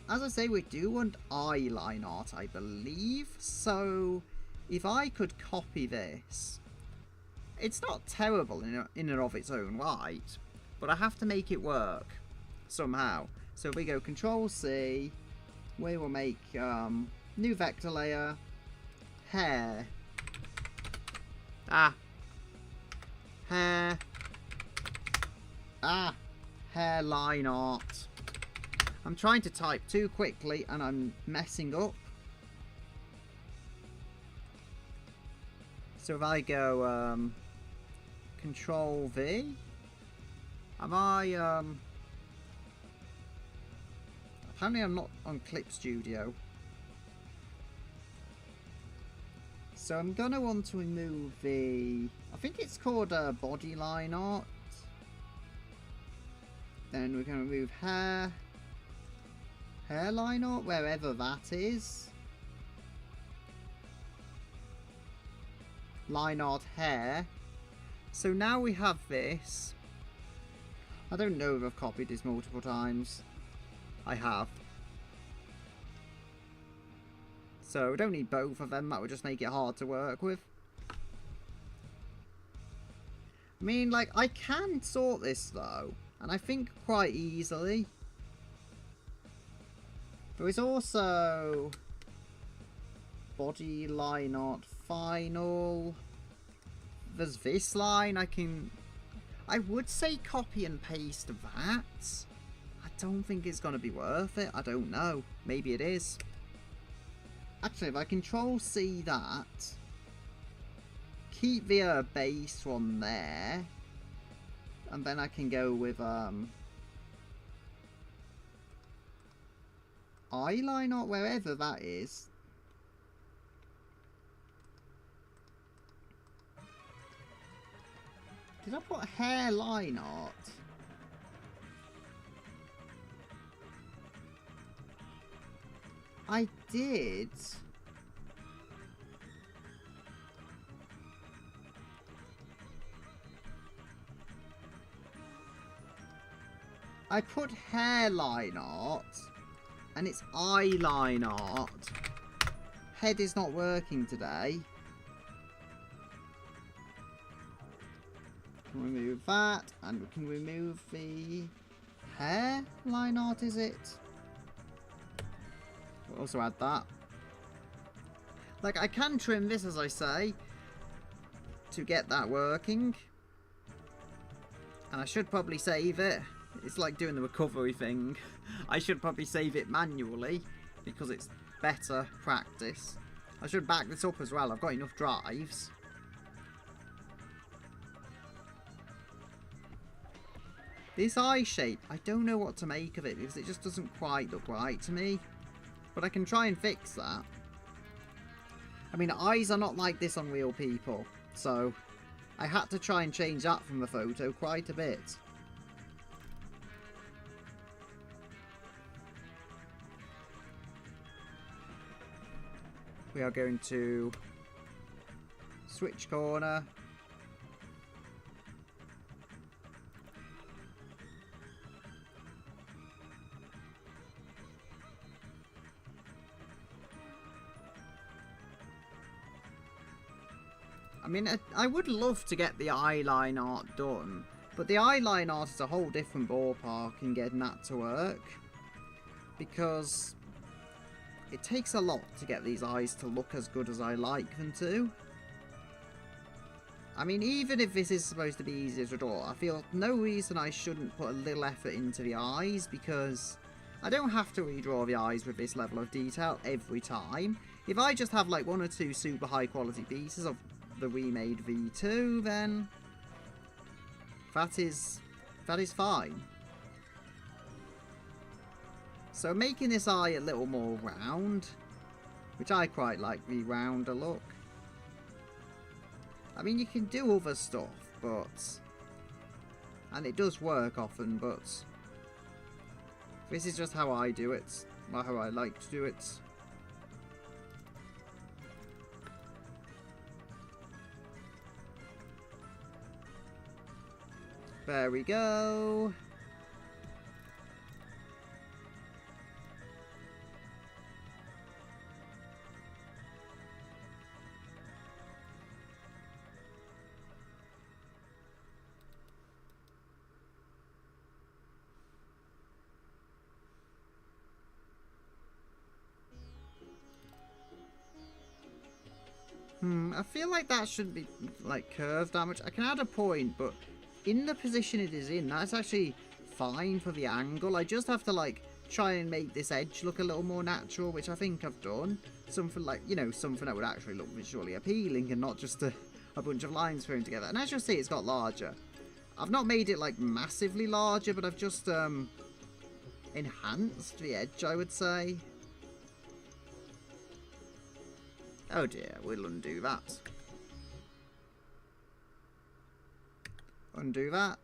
As I say, we do want eyeline art, I believe, so if I could copy this, it's not terrible in and of its own right, but I have to make it work somehow. So if we go Control C, we will make new vector layer, hair, hairline art. I'm trying to type too quickly and I'm messing up. So if I go Control V, am I apparently I'm not on Clip Studio. So I'm gonna want to remove the, I think it's called body line art. Then we're gonna remove hairline art, wherever that is. Line art hair. So now we have this. I don't know if I've copied this multiple times. I have. So we don't need both of them, that would just make it hard to work with. I mean, like, I can sort this though, and I think quite easily. There is also body line art final. There's this line. I would say copy and paste that. I don't think it's going to be worth it. I don't know. Maybe it is. Actually, if I Control C that, keep the base one there, and then I can go with eyeline art, wherever that is. Did I put hairline art? I did. I put hairline art, and it's eyeline art. Head is not working today. Can remove that, and we can remove the hairline art, is it? We'll also add that. Like, I can trim this, as I say, to get that working. And I should probably save it. It's like doing the recovery thing. I should probably save it manually, because it's better practice. I should back this up as well. I've got enough drives. This eye shape, I don't know what to make of it, because it just doesn't quite look right to me. But I can try and fix that. I mean, eyes are not like this on real people, so I had to try and change that from the photo quite a bit. We are going to switch corner. I mean, I would love to get the eyeline art done, but the eyeline art is a whole different ballpark in getting that to work, because it takes a lot to get these eyes to look as good as I like them to. I mean, even if this is supposed to be easier to draw, I feel no reason I shouldn't put a little effort into the eyes, because I don't have to redraw the eyes with this level of detail every time. If I just have like one or two super high quality pieces of the remade V2, then that is fine. So making this eye a little more round, which I quite like the rounder look. I mean, you can do other stuff, but, and it does work often, but This is just how I do it, or how I like to do it. There we go. I feel like that shouldn't be, like, curved that much. I can add a point, but in the position it is in, that's actually fine for the angle. I just have to, like, try and make this edge look a little more natural, which I think I've done. Something like, you know, something that would actually look visually appealing and not just a bunch of lines thrown together. And as you'll see, it's got larger. I've not made it, like, massively larger, but I've just enhanced the edge, I would say. Oh dear, we'll undo that. Undo that.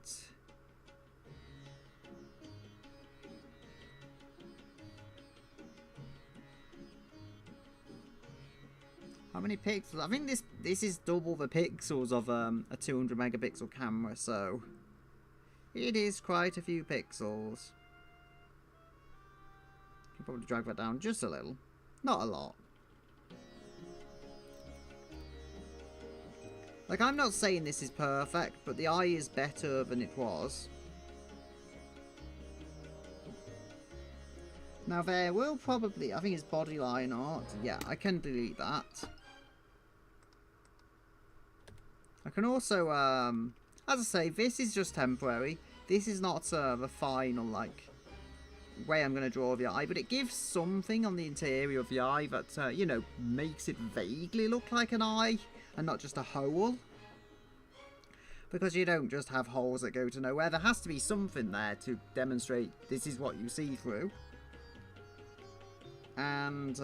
How many pixels? I think this is double the pixels of a 200 megapixel camera, so it is quite a few pixels. Can probably drag that down just a little, not a lot. Like, I'm not saying this is perfect, but the eye is better than it was. Now there will probably, I think it's body line art. Yeah, I can delete that. I can also, as I say, this is just temporary. This is not the final, like, way I'm going to draw the eye, but it gives something on the interior of the eye that, you know, makes it vaguely look like an eye and not just a hole. Because you don't just have holes that go to nowhere. There has to be something there to demonstrate this is what you see through. And,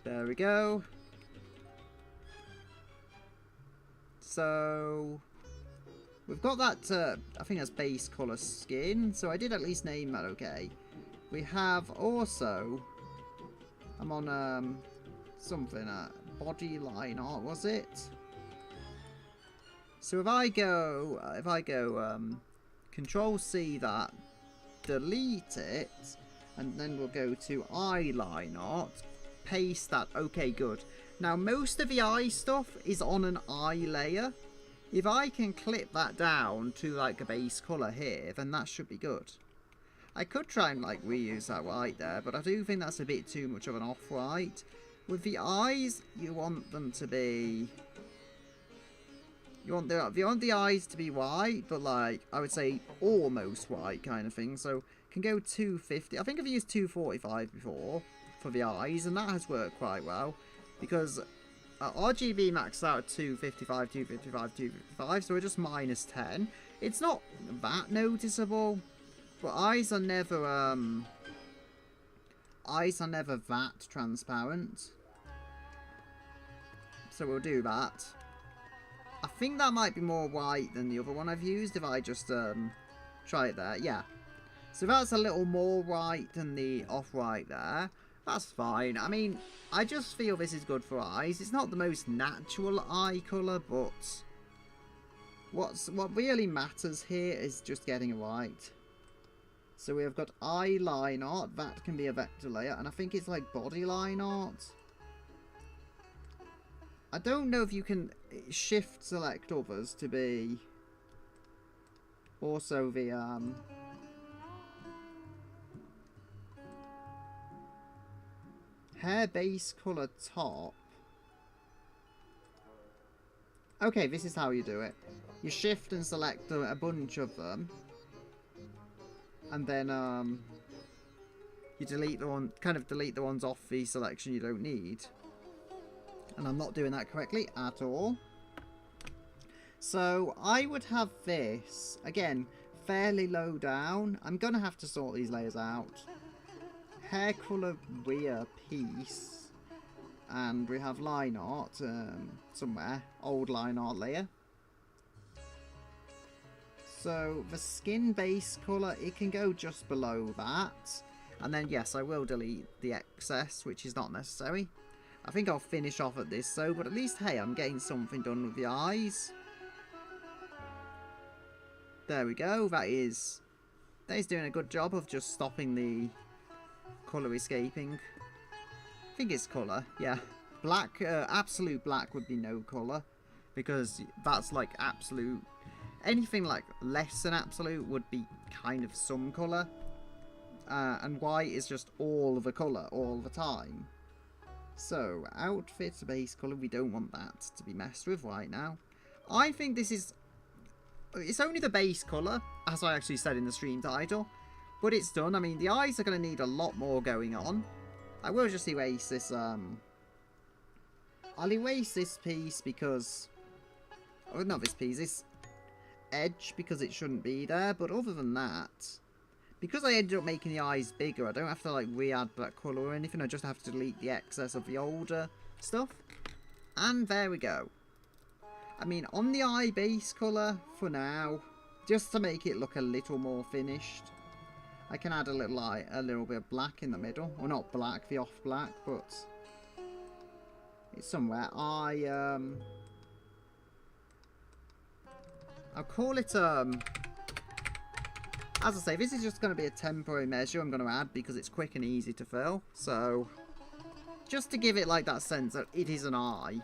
there we go. So we've got that, I think that's base colour skin. So I did at least name that okay. We have also, I'm on something, body line art, was it? So if I go Control C that, delete it, and then we'll go to eye line art, paste that. Okay, good. Now most of the eye stuff is on an eye layer. If I can clip that down to like a base colour here, then that should be good. I could try and like reuse that white there, but I do think that's a bit too much of an off-white. With the eyes, you want them to be, you want the eyes to be white, but like I would say almost white kind of thing. So can go 250. I think I've used 245 before for the eyes, and that has worked quite well because RGB maxed out at 255, 255, 255. So we're just minus 10. It's not that noticeable, but eyes are never that transparent. So we'll do that. I think that might be more white than the other one I've used if I just try it there. Yeah. So that's a little more white than the off-white there. That's fine. I mean, I just feel this is good for eyes. It's not the most natural eye colour, but what really matters here is just getting it right. So we have got eye line art. That can be a vector layer. And I think it's like body line art. I don't know if you can shift select others to be also the hair base colour top. Okay, this is how you do it. You shift and select a bunch of them. And then you delete the one, kind of delete the ones off the selection you don't need. And I'm not doing that correctly at all. So I would have this, again, fairly low down. I'm going to have to sort these layers out. Hair colour weir piece. And we have line art somewhere. Old line art layer. So the skin base colour, it can go just below that. And then yes, I will delete the excess, which is not necessary. I think I'll finish off at this though, but at least, hey, I'm getting something done with the eyes. There we go, that is doing a good job of just stopping the colour escaping. I think it's colour, yeah. Black, absolute black would be no colour, because that's like absolute. Anything like less than absolute would be kind of some colour. And white is just all the colour all the time. So, outfit base colour, we don't want that to be messed with right now. I think this is... It's only the base colour, as I actually said in the stream title. But it's done. I mean, the eyes are going to need a lot more going on. I will just erase this, I'll erase this piece because... Oh, not this piece, this edge, because it shouldn't be there. But other than that... Because I ended up making the eyes bigger, I don't have to like re-add that colour or anything. I just have to delete the excess of the older stuff. And there we go. I mean, on the eye base colour for now, just to make it look a little more finished, I can add a little bit of black in the middle. Well, not black, the off black, but it's somewhere. I'll call it as I say, this is just going to be a temporary measure I'm going to add because it's quick and easy to fill. So, just to give it like that sense that it is an eye.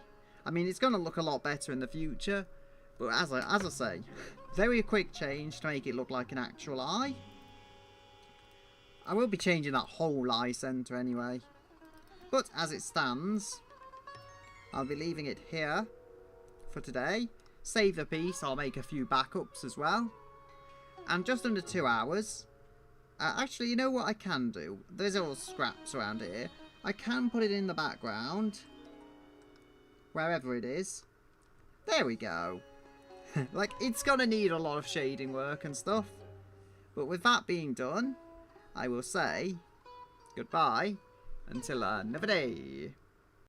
I mean, it's going to look a lot better in the future. But as I say, very quick change to make it look like an actual eye. I will be changing that whole eye centre anyway. But as it stands, I'll be leaving it here for today. Save the piece, I'll make a few backups as well. And just under 2 hours. Actually, you know what I can do? There's all scraps around here. I can put it in the background. Wherever it is. There we go. Like, it's going to need a lot of shading work and stuff. But with that being done, I will say goodbye until another day.